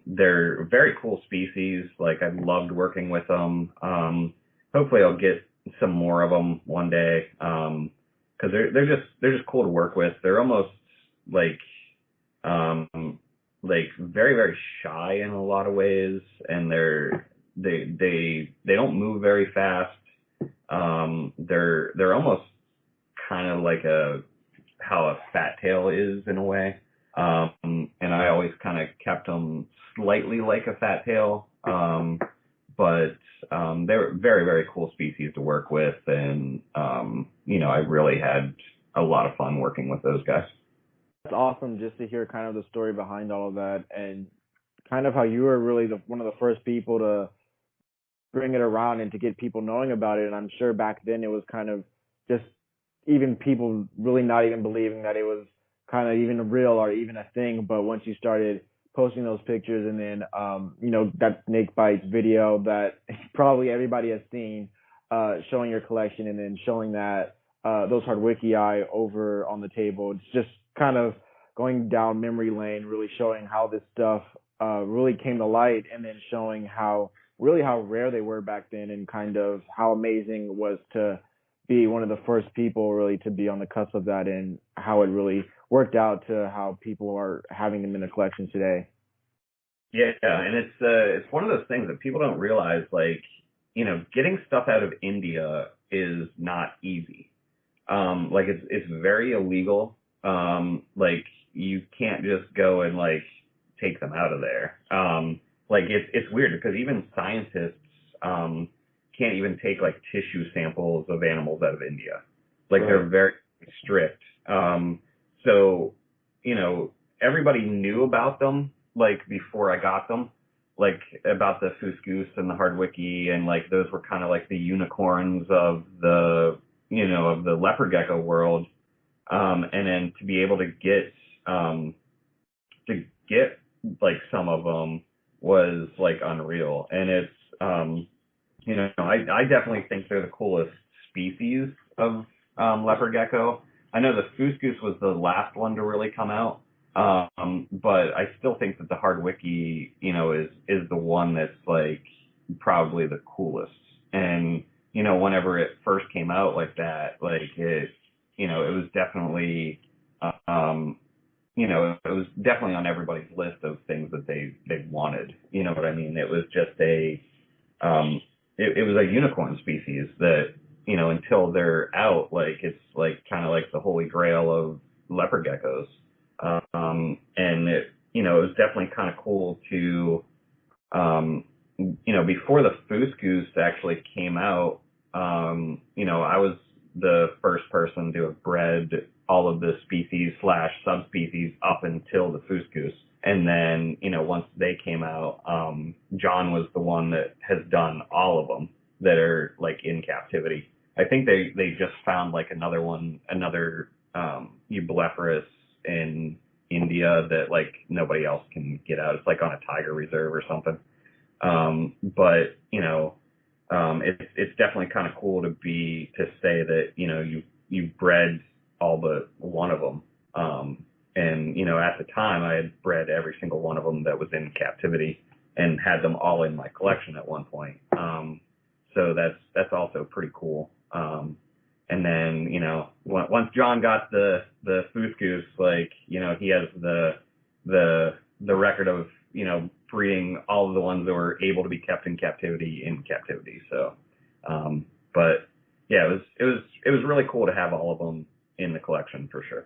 S4: They're very cool species. Like, I loved working with them. Hopefully I'll get some more of them one day, because they're just cool to work with. They're almost like very, very shy in a lot of ways, and they don't move very fast. They're almost kind of like how a fat tail is in a way. And I always kind of kept them slightly like a fat tail. But they're very, very cool species to work with. And, you know, I really had a lot of fun working with those guys.
S3: That's awesome, just to hear kind of the story behind all of that, and kind of how you were really one of the first people to bring it around and to get people knowing about it. And I'm sure back then it was kind of just even people really not even believing that it was kind of even real or even a thing. But once you started posting those pictures, and then you know, that snake bites video that probably everybody has seen, showing your collection, and then showing that those Hardwickii over on the table, it's just kind of going down memory lane, really showing how this stuff really came to light, and then showing how rare they were back then, and kind of how amazing it was to be one of the first people really to be on the cusp of that, and how it really worked out to how people are having them in the collection today.
S4: Yeah, and it's one of those things that people don't realize. Like, getting stuff out of India is not easy. Like it's very illegal. Like you can't just go and like take them out of there. Like it's weird because even scientists can't even take like tissue samples of animals out of India. Like
S2: Right.
S4: they're very strict. So everybody knew about them like before I got them, like about the Fuscus and the Hardwickii, and like those were kind of like the unicorns of the of the leopard gecko world. And then to be able to get like some of them was like unreal. And it's I definitely think they're the coolest species of leopard gecko. I know the Fuscus was the last one to really come out, but I still think that the Hardwickii, is the one that's like probably the coolest. And whenever it first came out like that, like it was definitely it was definitely on everybody's list of things that they wanted. You know what I mean? It was just it was a unicorn species that, until they're out, like it's like kind of like the holy grail of leopard geckos. And it was definitely kind of cool to, before the Fuscus actually came out, I was the first person to have bred all of the species / subspecies up until the Fuscus. And then, once they came out, John was the one that has done all of them that are like in captivity. I think they just found like another Eublepharis in India that like nobody else can get out. It's like on a tiger reserve or something. But it's definitely kind of cool to say that you bred all but one of them. And at the time I had bred every single one of them that was in captivity and had them all in my collection at one point. So that's also pretty cool. And then once John got the Fuscus, like he has the record of breeding all of the ones that were able to be kept in captivity. So, but yeah, it was really cool to have all of them in the collection for sure.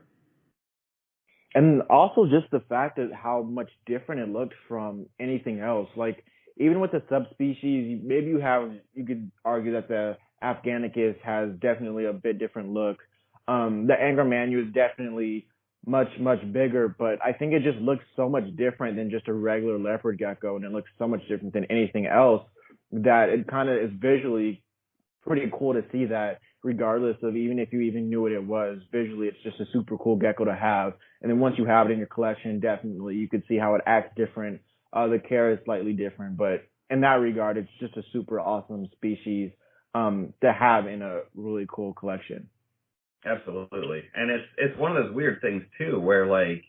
S3: And also just the fact that how much different it looked from anything else. Like even with the subspecies, maybe you could argue that the Afghanicus has definitely a bit different look. The Angramanu is definitely much bigger, but I think it just looks so much different than just a regular leopard gecko, and it looks so much different than anything else that it kind of is visually pretty cool to see that, regardless of even if you even knew what it was. Visually, it's just a super cool gecko to have. And then once you have it in your collection, definitely you could see how it acts different. The care is slightly different, but in that regard, it's just a super awesome species to have in a really cool collection.
S4: Absolutely. And it's one of those weird things too, where like,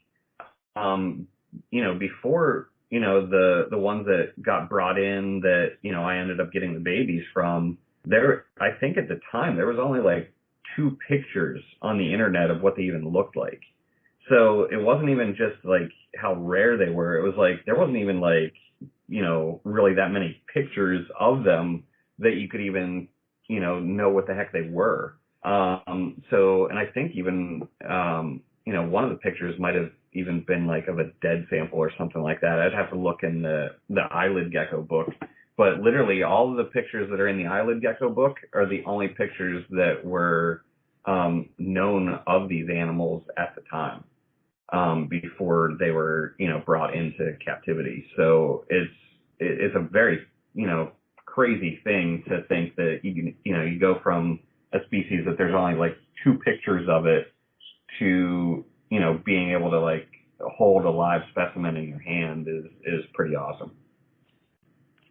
S4: before, the ones that got brought in that, I ended up getting the babies from, I think at the time there was only like 2 pictures on the internet of what they even looked like. So it wasn't even just like how rare they were. It was like there wasn't even like, really that many pictures of them that you could even, know what the heck they were. So, and I think even, one of the pictures might have even been like of a dead sample or something like that. I'd have to look in the eyelid gecko book. But literally all of the pictures that are in the eyelid gecko book are the only pictures that were known of these animals at the time, before they were, brought into captivity. So it's a very, crazy thing to think that you go from a species that there's only like 2 pictures of it to, being able to like hold a live specimen in your hand is pretty awesome.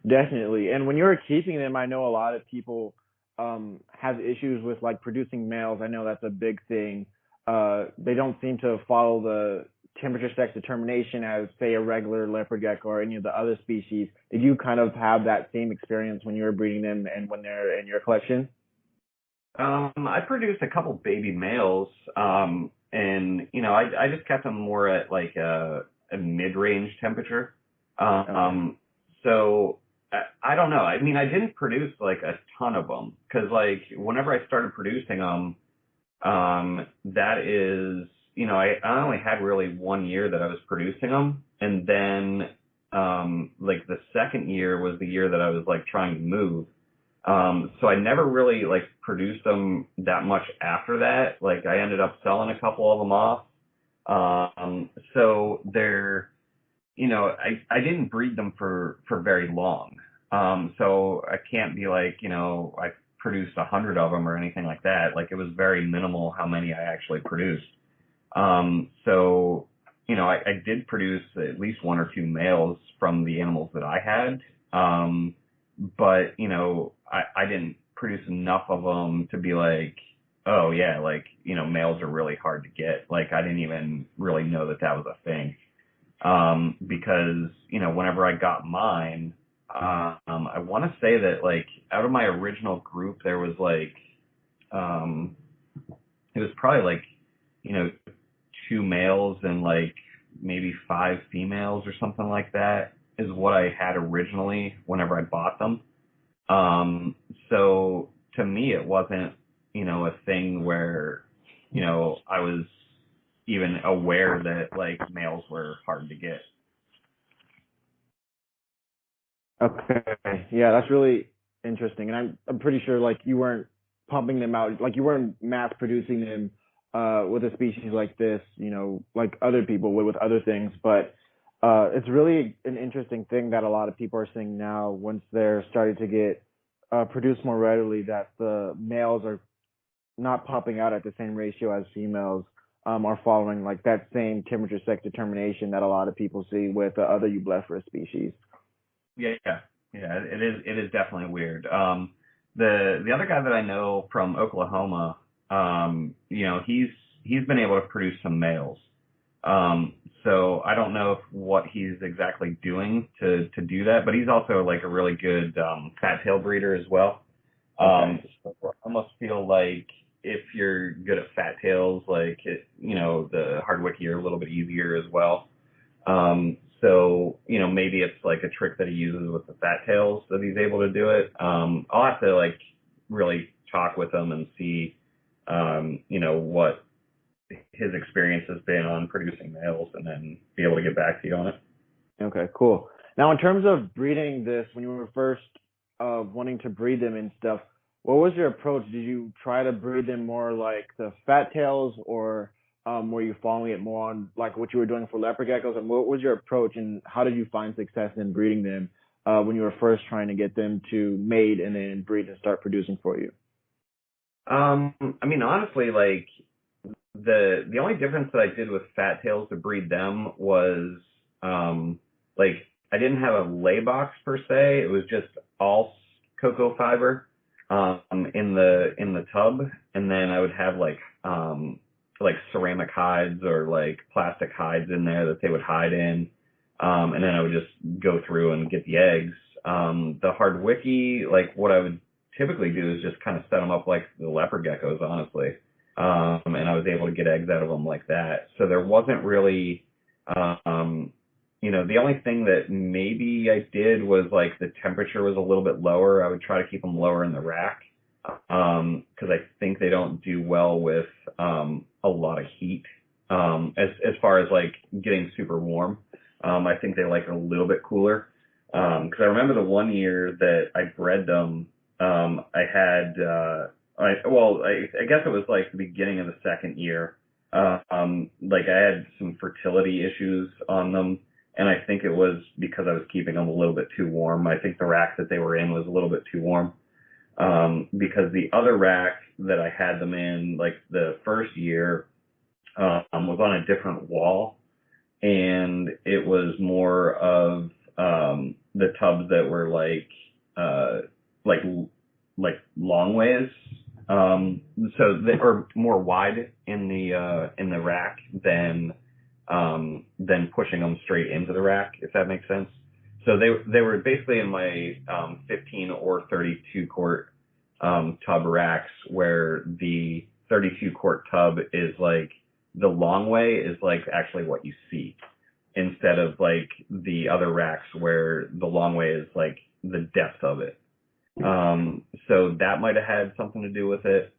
S3: Definitely. And when you're keeping them, I know a lot of people have issues with like producing males. I know that's a big thing. They don't seem to follow the temperature sex determination as, say, a regular leopard gecko or any of the other species. Did you kind of have that same experience when you were breeding them and when they're in your collection?
S4: I produced a couple baby males, and I just kept them more at like a mid-range temperature. So I don't know. I mean, I didn't produce like a ton of them because like whenever I started producing them, that is, I only had really 1 year that I was producing them, and then like the second year was the year that I was like trying to move. So I never really like produced them that much after that. Like I ended up selling a couple of them off. So they're, I didn't breed them for very long. So I can't be like, I produced 100 of them or anything like that. Like it was very minimal how many I actually produced. So, I did produce at least one or two males from the animals that I had. But, I didn't produce enough of them to be like, oh yeah, like, males are really hard to get. Like I didn't even really know that that was a thing. Because, whenever I got mine, I want to say that like out of my original group, there was like, it was probably like, 2 males and like maybe 5 females or something like that is what I had originally whenever I bought them. So to me, it wasn't, a thing where, I was even aware that like males were hard to get.
S2: Okay. Yeah, that's really interesting. And I'm pretty sure like you weren't pumping them out, like you weren't mass producing them with a species like this, like other people would with other things. But it's really an interesting thing that a lot of people are seeing now once they're starting to get produced more readily, that the males are not popping out at the same ratio as females, are following like that same temperature sex determination that a lot of people see with other Eublepharis species.
S4: Yeah, it is definitely weird. The other guy that I know from Oklahoma, he's been able to produce some males. So I don't know what he's exactly doing to do that, but he's also like a really good fat tail breeder as well. So I almost feel like if you're good at fat tails, like the Hardwickii are a little bit easier as well. So, maybe it's like a trick that he uses with the fat tails that he's able to do it. I'll have to like really talk with him and see, what his experience has been on producing males and then be able to get back to you on it.
S2: Okay, cool. Now, in terms of breeding this, when you were first wanting to breed them and stuff, what was your approach? Did you try to breed them more like the fat tails, or were you following it more on like what you were doing for leopard geckos? And what was your approach, and how did you find success in breeding them when you were first trying to get them to mate and then breed and start producing for you?
S4: I mean, honestly, like the only difference that I did with fat tails to breed them was like I didn't have a lay box per se. It was just all cocoa fiber in the tub, and then I would have like ceramic hides or like plastic hides in there that they would hide in, and then I would just go through and get the eggs. The Hardwickii, like what I would typically do is just kind of set them up like the leopard geckos, honestly, and I was able to get eggs out of them like that. So there wasn't really, the only thing that maybe I did was like the temperature was a little bit lower. I would try to keep them lower in the rack, because I think they don't do well with a lot of heat. As far as like getting super warm, I think they like it a little bit cooler. Because I remember the 1 year that I bred them, I had I guess it was like the beginning of the second year. Like I had some fertility issues on them, and I think it was because I was keeping them a little bit too warm. I think the rack that they were in was a little bit too warm. Because the other rack that I had them in, like the first year, was on a different wall, and it was more of the tubs that were like long ways. So they were more wide in the rack than pushing them straight into the rack, if that makes sense. So they were basically in my 15 or 32 quart tub racks, where the 32 quart tub is like the long way is like actually what you see, instead of like the other racks where the long way is like the depth of it. So that might have had something to do with it.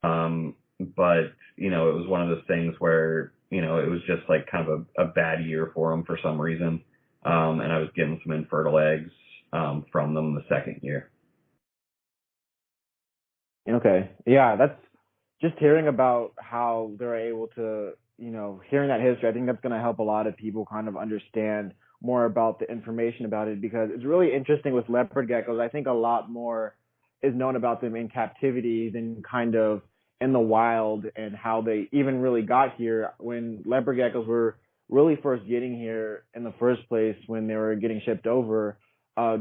S4: But, you know, it was one of those things where, you know, it was just like kind of a bad year for them for some reason. And I was getting some infertile eggs from them the second year.
S3: Okay. Yeah, that's just hearing about how they're able to, you know, hearing that history, I think that's going to help a lot of people kind of understand more about the information about it, because it's really interesting with leopard geckos. I think a lot more is known about them in captivity than kind of in the wild, and how they even really got here when leopard geckos were really first getting here in the first place, when they were getting shipped over,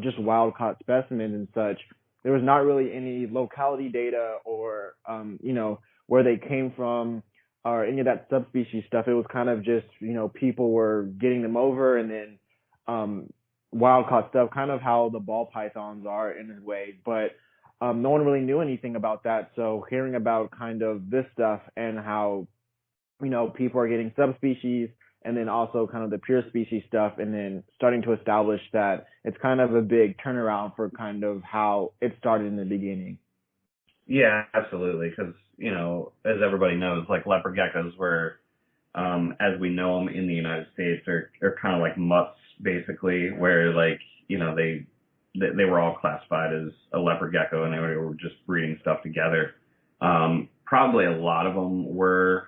S3: just wild caught specimens and such. There was not really any locality data or, you know, where they came from or any of that subspecies stuff. It was kind of just, you know, people were getting them over, and then wild caught stuff, kind of how the ball pythons are in a way. But no one really knew anything about that. So hearing about kind of this stuff and how, you know, people are getting subspecies and then also kind of the pure species stuff, and then starting to establish that it's kind of a big turnaround for kind of how it started in the beginning.
S4: Yeah, absolutely. Because, you know, as everybody knows, like leopard geckos were, as we know them in the United States, are kind of like mutts, basically, where, like, you know, they were all classified as a leopard gecko, and they were just breeding stuff together. Probably a lot of them were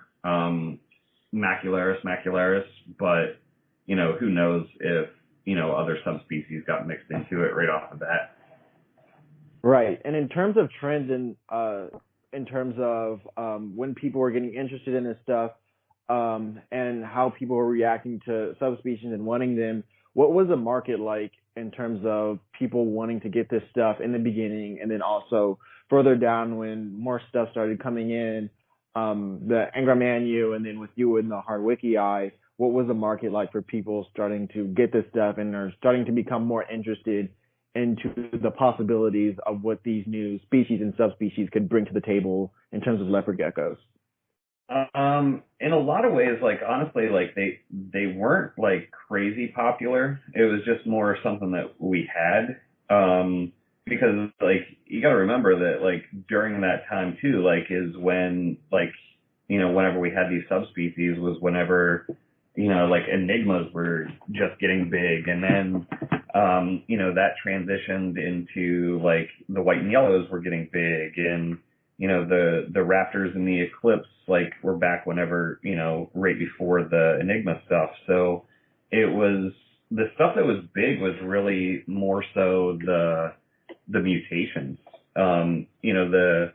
S4: macularis, but, you know, who knows if, you know, other subspecies got mixed into it right off the bat.
S3: Right. And in terms of trends in terms of when people were getting interested in this stuff, and how people were reacting to subspecies and wanting them, what was the market like in terms of people wanting to get this stuff in the beginning, and then also further down when more stuff started coming in, the Angramanu, and then with you and the Hardwickii, what was the market like for people starting to get this stuff and are starting to become more interested into the possibilities of what these new species and subspecies could bring to the table in terms of leopard geckos?
S4: In a lot of ways, like, honestly, like they weren't like crazy popular. It was just more something that we had. Because, like, you got to remember that, like, during that time too, like, is when, like, you know, whenever we had these subspecies was whenever, you know, like, enigmas were just getting big, and then you know, that transitioned into, like, the white and yellows were getting big, and, you know, the raptors and the eclipse, like, were back whenever, you know, right before the enigma stuff. So it was, the stuff that was big was really more so the mutations. You know, the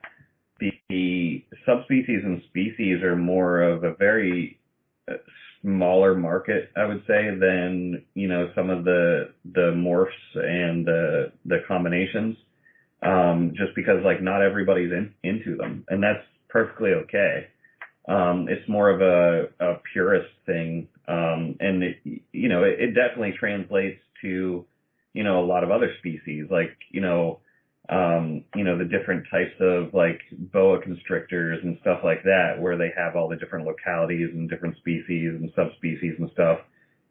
S4: subspecies and species are more of a very smaller market, I would say, than, you know, some of the morphs and the combinations, just because, like, not everybody's into them, and that's perfectly okay. It's more of a purist thing, and it, you know, it definitely translates to, you know, a lot of other species, like, you know, the different types of, like, boa constrictors and stuff like that, where they have all the different localities and different species and subspecies and stuff.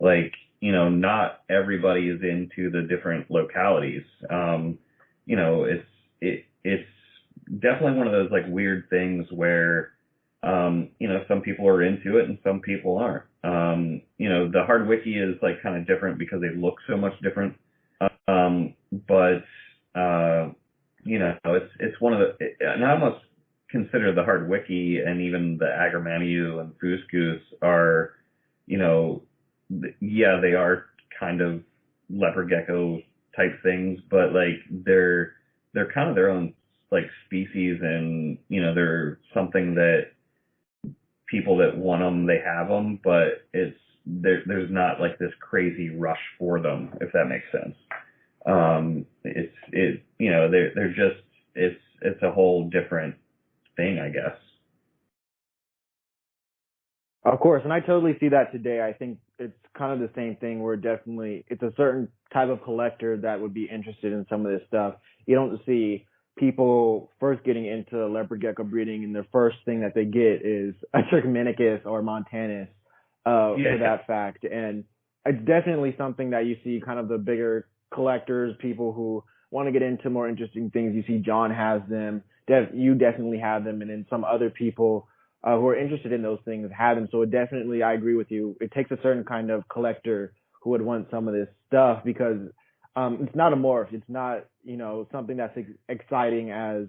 S4: Like, you know, not everybody is into the different localities. You know, it's definitely one of those, like, weird things where, you know, some people are into it and some people aren't. You know, the Hardwickii is, like, kind of different because they look so much different. But you know, it's one of the, and I almost consider the Hardwickii and even the Angramanu and Fuscus are, you know, yeah, they are kind of leopard gecko type things, but, like, they're kind of their own, like, species, and, you know, they're something that people that want them, they have them, but there's not, like, this crazy rush for them, if that makes sense. You know, they're just, it's a whole different thing, I guess.
S3: Of course, and I totally see that today. I think it's kind of the same thing where definitely it's a certain type of collector that would be interested in some of this stuff. You don't see people first getting into leopard gecko breeding and the first thing that they get is a Trichomanicus or Montanus, for that fact. And it's definitely something that you see kind of the bigger collectors, people who want to get into more interesting things. You see John has them. You definitely have them, and then some other people who are interested in those things have them. So it definitely, I agree with you. It takes a certain kind of collector who would want some of this stuff because it's not a morph. It's not, something that's exciting as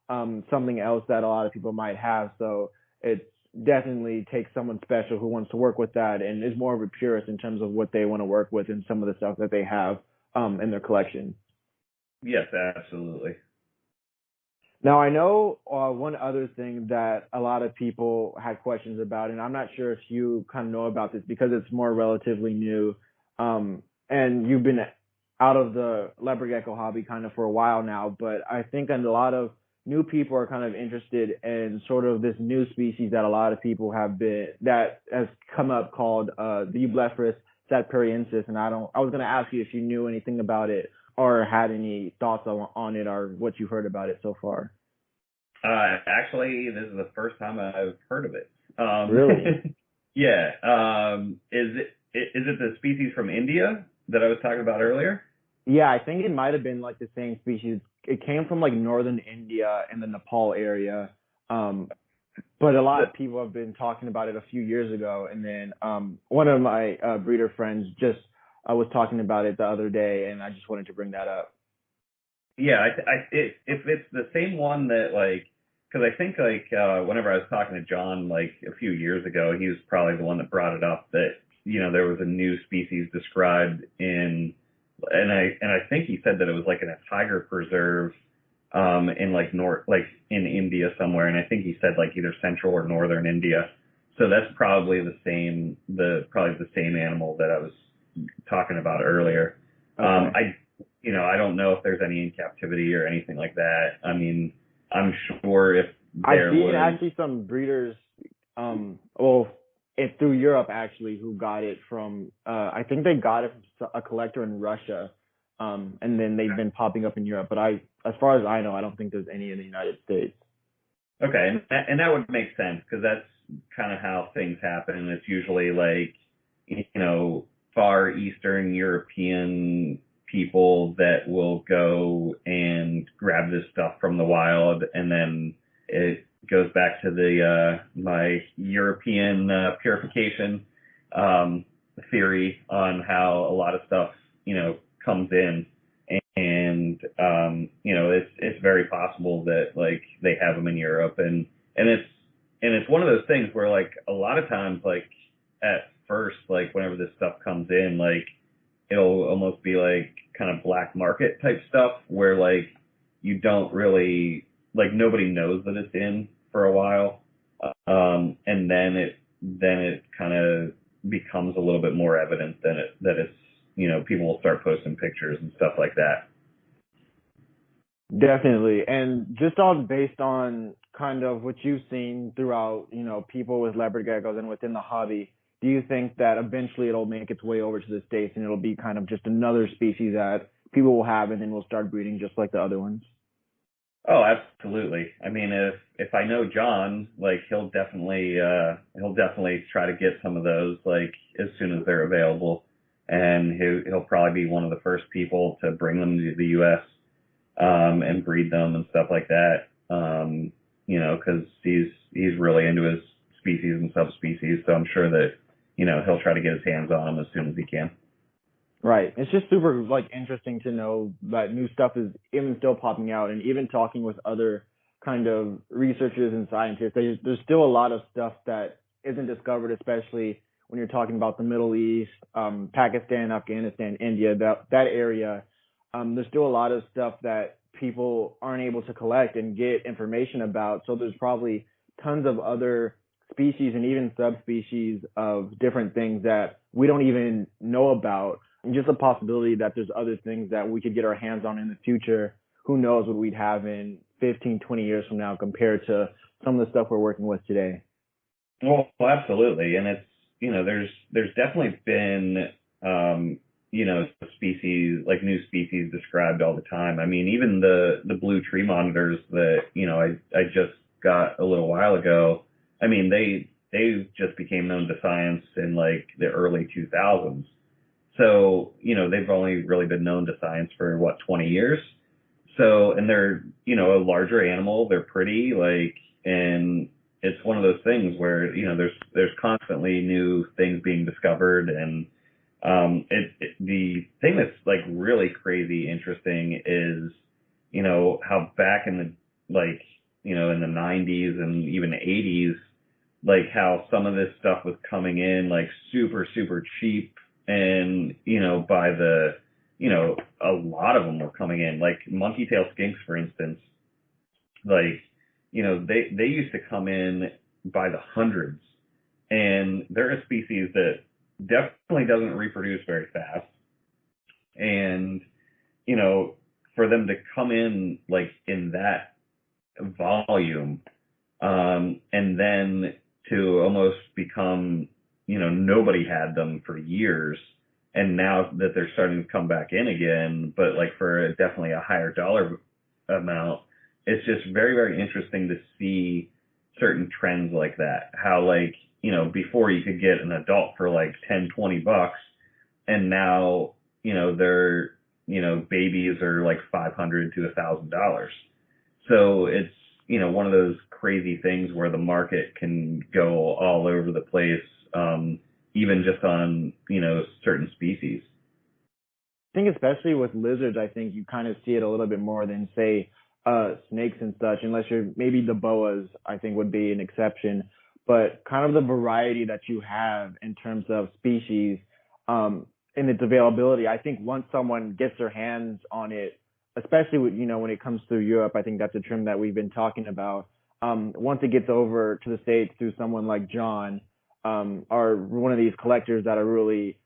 S3: something else that a lot of people might have. So it definitely takes someone special who wants to work with that and is more of a purist in terms of what they want to work with and some of the stuff that they have in their collection.
S4: Yes, absolutely.
S3: Now, I know one other thing that a lot of people had questions about, and I'm not sure if you kind of know about this because it's more relatively new, and you've been out of the leopard gecko hobby kind of for a while now, but I think a lot of new people are kind of interested in sort of this new species that a lot of people that has come up called the Eublepharis Hardwickii, and I was going to ask you if you knew anything about it or had any thoughts on it or what you've heard about it so far.
S4: Actually, this is the first time I've heard of it.
S3: Really?
S4: Yeah. Is it the species from India that I was talking about earlier?
S3: Yeah, I think it might have been like the same species. It came from like northern India and the Nepal area. But a lot of people have been talking about it a few years ago. And then one of my breeder friends just was talking about it the other day, and I just wanted to bring that up.
S4: Yeah, if it's the same one that because I think whenever I was talking to John like a few years ago, he was probably the one that brought it up that there was a new species described in, and I think he said that it was like in a tiger preserve in in India somewhere, and I think he said like either central or northern India. So that's probably the same animal that I was talking about earlier.
S3: Okay.
S4: I don't know if there's any in captivity or anything like that. I mean, I'm sure if there
S3: I've seen
S4: was
S3: actually some breeders, through Europe actually, who got it from, I think they got it from a collector in Russia, and then they've been popping up in Europe. But as far as I know, I don't think there's any in the United States.
S4: Okay, and that would make sense because that's kind of how things happen. It's usually Far Eastern European people that will go and grab this stuff from the wild, and then it goes back to my European purification theory on how a lot of stuff comes in, and it's very possible that they have them in Europe, and it's one of those things where a lot of times at first whenever this stuff comes in it'll almost be kind of black market type stuff where you don't really nobody knows that it's in for a while, and then it kind of becomes a little bit more evident that it's people will start posting pictures and stuff like that.
S3: Definitely. And just based on kind of what you've seen throughout, people with leopard geckos and within the hobby, do you think that eventually it'll make its way over to the States and it'll be kind of just another species that people will have and then we'll start breeding just like the other ones?
S4: Oh, absolutely. I mean, if I know John, he'll definitely try to get some of those as soon as they're available, and he'll probably be one of the first people to bring them to the U.S. And breed them and stuff like that. Because he's really into his species and subspecies, so I'm sure that he'll try to get his hands on them as soon as he can.
S3: Right. It's just super interesting to know that new stuff is even still popping out, and even talking with other kind of researchers and scientists, there's still a lot of stuff that isn't discovered, especially when you're talking about the Middle East, Pakistan, Afghanistan, India, that area. There's still a lot of stuff that people aren't able to collect and get information about. So there's probably tons of other species and even subspecies of different things that we don't even know about. And just a possibility that there's other things that we could get our hands on in the future. Who knows what we'd have in 15, 20 years from now compared to some of the stuff we're working with today.
S4: Well, absolutely. And it's, there's definitely been, species, new species described all the time. I mean, even the blue tree monitors that, I just got a little while ago, I mean, they just became known to science in the early 2000s. So, they've only really been known to science for 20 years. So, and they're, a larger animal, they're pretty, and it's one of those things where, there's constantly new things being discovered. And the thing that's really crazy interesting is, how back in in the 90s and even 80s, how some of this stuff was coming in super, super cheap. And, by the, a lot of them were coming in, monkey tail skinks, for instance, they used to come in by the hundreds. And they're a species that definitely doesn't reproduce very fast. And, for them to come in in that volume, and then to almost become, nobody had them for years. And now that they're starting to come back in again, but for definitely a higher dollar amount, it's just very, very interesting to see certain trends like that. How before you could get an adult for $10-20, and now, they're, babies are $500 to $1,000. So it's, one of those crazy things where the market can go all over the place, even just on, certain species.
S3: I think especially with lizards, I think you kind of see it a little bit more than, say, snakes and such, unless you're maybe the boas, I think would be an exception. But kind of the variety that you have in terms of species and its availability, I think once someone gets their hands on it, especially with, when it comes through Europe, I think that's a term that we've been talking about. Once it gets over to the States through someone like John, or one of these collectors that are really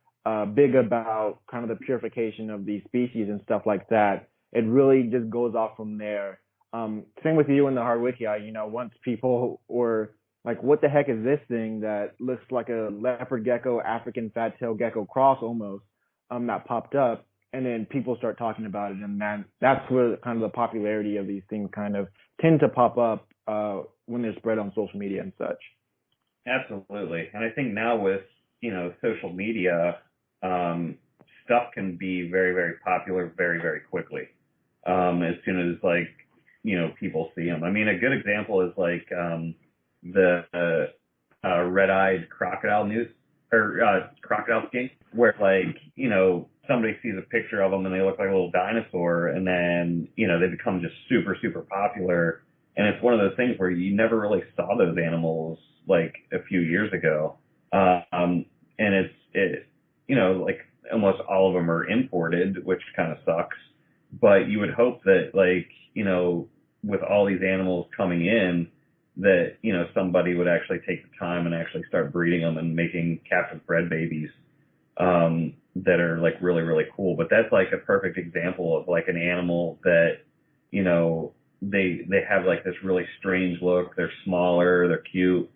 S3: big about kind of the purification of these species and stuff like that, it really just goes off from there. Same with you and the Hardwickii, once people were like, what the heck is this thing that looks like a leopard gecko, African fat-tailed gecko cross almost, that popped up, and then people start talking about it, and that's where kind of the popularity of these things kind of tend to pop up when they're spread on social media and such.
S4: Absolutely. And I think now with, social media, stuff can be very, very popular very, very quickly. As soon as people see them. I mean, a good example is the red-eyed crocodile crocodile skink, where somebody sees a picture of them and they look like a little dinosaur, and then they become just super, super popular. And it's one of those things where you never really saw those animals a few years ago. And it's almost all of them are imported, which kind of sucks. But you would hope that with all these animals coming in, that, somebody would actually take the time and actually start breeding them and making captive bred babies, that are really, really cool. But that's a perfect example of an animal that, they have this really strange look. They're smaller, they're cute,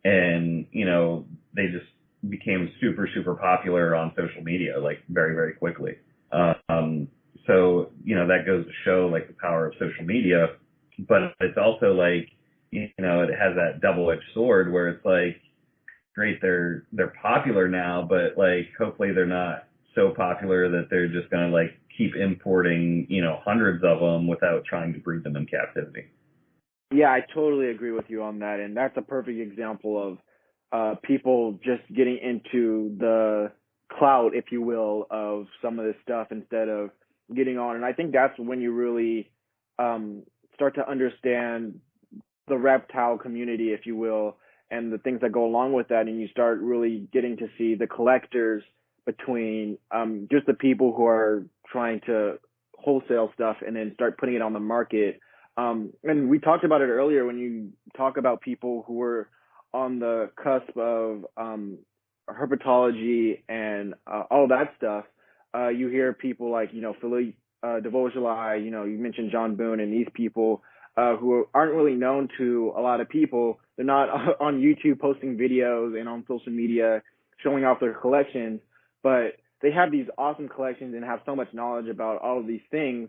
S4: and, they just became super, super popular on social media, very, very quickly. So, that goes to show the power of social media, but it's also it has that double-edged sword where it's great, they're popular now, but hopefully they're not so popular that they're just going to keep importing, hundreds of them without trying to breed them in captivity.
S3: Yeah, I totally agree with you on that. And that's a perfect example of people just getting into the clout, if you will, of some of this stuff instead of getting on. And I think that's when you really start to understand the reptile community, if you will, and the things that go along with that. And you start really getting to see the collectors between just the people who are trying to wholesale stuff and then start putting it on the market. And we talked about it earlier when you talk about people who were on the cusp of herpetology and all that stuff. You hear people like, Philippe de Vosgelai, you mentioned John Boone, and these people who aren't really known to a lot of people. They're not on YouTube posting videos and on social media showing off their collections, but they have these awesome collections and have so much knowledge about all of these things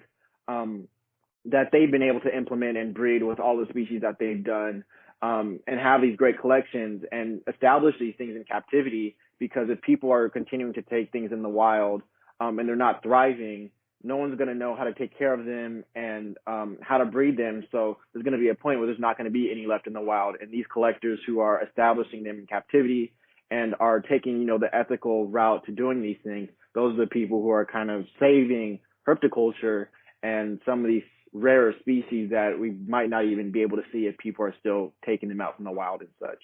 S3: that they've been able to implement and breed with all the species that they've done, and have these great collections and establish these things in captivity because if people are continuing to take things in the wild and they're not thriving, no one's going to know how to take care of them and how to breed them. So there's going to be a point where there's not going to be any left in the wild. And these collectors who are establishing them in captivity and are taking, the ethical route to doing these things, those are the people who are kind of saving herpetoculture and some of these rarer species that we might not even be able to see if people are still taking them out from the wild and such.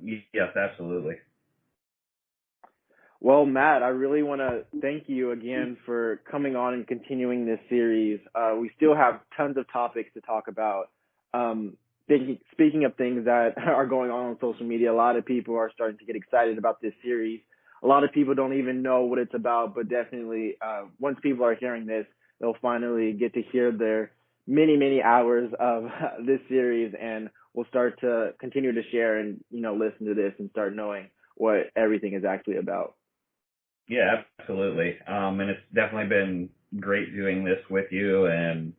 S4: Yes, absolutely.
S3: Well, Matt, I really want to thank you again for coming on and continuing this series. We still have tons of topics to talk about. Speaking of things that are going on social media, a lot of people are starting to get excited about this series. A lot of people don't even know what it's about, but definitely once people are hearing this, they'll finally get to hear their many, many hours of this series, and we'll start to continue to share and, listen to this and start knowing what everything is actually about.
S4: Yeah, absolutely. And it's definitely been great doing this with you. And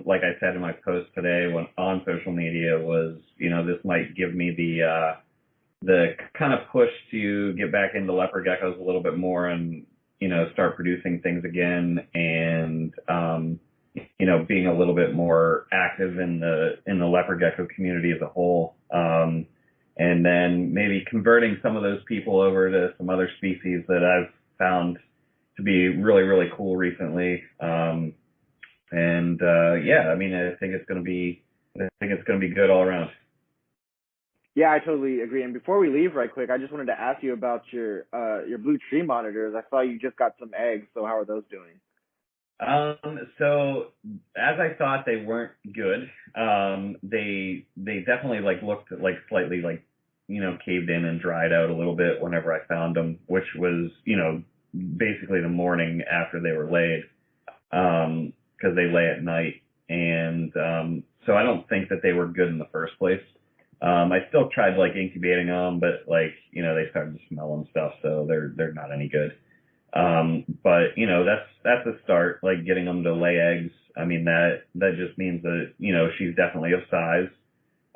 S4: like I said in my post today on social media was, this might give me the kind of push to get back into leopard geckos a little bit more and, start producing things again and, being a little bit more active in the leopard gecko community as a whole. And then maybe converting some of those people over to some other species that I've found to be really, really cool recently. I think it's going to be good all around.
S3: Yeah, I totally agree. And before we leave right quick, I just wanted to ask you about your blue tree monitors. I saw you just got some eggs, so how are those doing?
S4: So as I thought they weren't good, they definitely looked slightly caved in and dried out a little bit whenever I found them, which was, basically the morning after they were laid, cause they lay at night. And, so I don't think that they were good in the first place. I still tried incubating them, but they started to smell and stuff. So they're not any good. But that's a start, getting them to lay eggs. I mean, that just means that, she's definitely of size.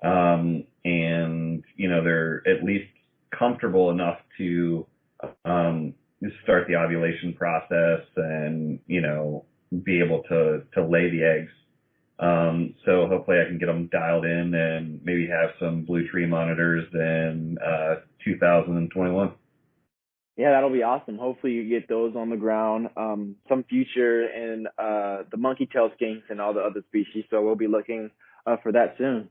S4: And, they're at least comfortable enough to, start the ovulation process and, be able to lay the eggs. So hopefully I can get them dialed in and maybe have some blue tree monitors in, 2021.
S3: Yeah, that'll be awesome. Hopefully you get those on the ground, some future in the monkey tail skinks and all the other species. So we'll be looking for that soon.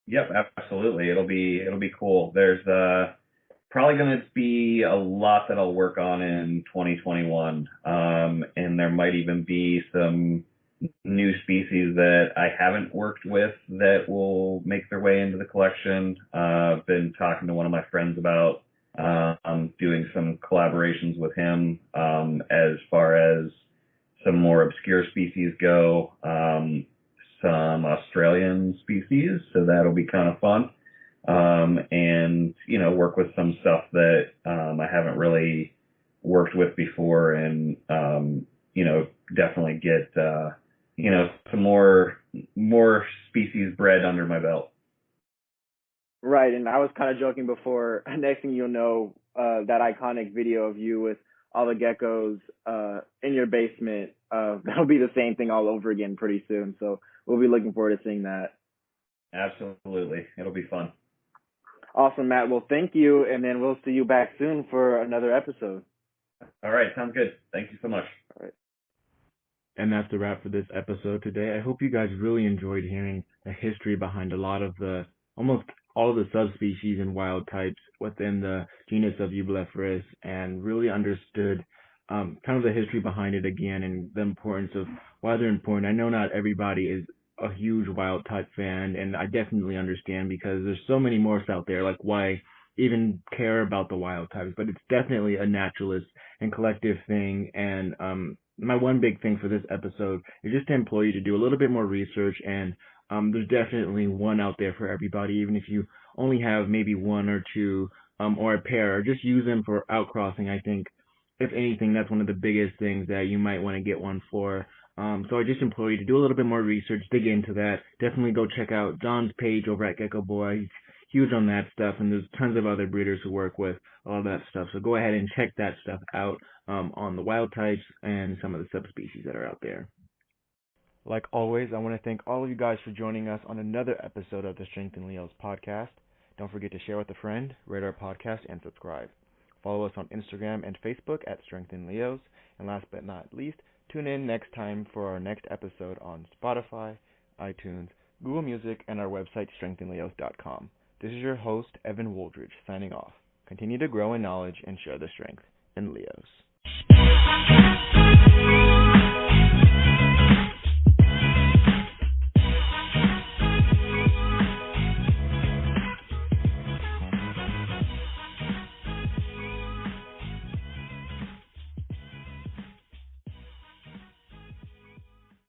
S4: Yep, absolutely. It'll be cool. There's probably going to be a lot that I'll work on in 2021. And there might even be some new species that I haven't worked with that will make their way into the collection. I've been talking to one of my friends about doing some collaborations with him as far as some more obscure species go, some Australian species, so that'll be kind of fun. And work with some stuff that I haven't really worked with before, and definitely get some more species bred under my belt.
S3: Right, and I was kind of joking before. Next thing you'll know, that iconic video of you with all the geckos in your basement, that'll be the same thing all over again pretty soon. So we'll be looking forward to seeing that.
S4: Absolutely. It'll be fun.
S3: Awesome, Matt. Well, thank you, and then we'll see you back soon for another episode.
S4: All right, sounds good. Thank you so much.
S3: All right.
S2: And that's the wrap for this episode today. I hope you guys really enjoyed hearing the history behind almost all of the subspecies and wild types within the genus of Eublepharis, and really understood kind of the history behind it again and the importance of why they're important. I know not everybody is a huge wild type fan, and I definitely understand because there's so many morphs out there. Why even care about the wild types? But it's definitely a naturalist and collective thing. And my one big thing for this episode is just to employ you to do a little bit more research, and there's definitely one out there for everybody, even if you only have maybe one or two or a pair, or just use them for outcrossing. I think, if anything, that's one of the biggest things that you might want to get one for. So I just implore you to do a little bit more research, dig into that. Definitely go check out John's page over at Gecko Boy. huge on that stuff, and there's tons of other breeders who work with all that stuff. So go ahead and check that stuff out on the wild types and some of the subspecies that are out there.
S3: Like always, I want to thank all of you guys for joining us on another episode of the Strength in Leos podcast. Don't forget to share with a friend, rate our podcast, and subscribe. Follow us on Instagram and Facebook at Strength in Leos. And last but not least, tune in next time for our next episode on Spotify, iTunes, Google Music, and our website, strengthinleos.com. This is your host, Evan Wooldridge, signing off. Continue to grow in knowledge and share the strength in Leos.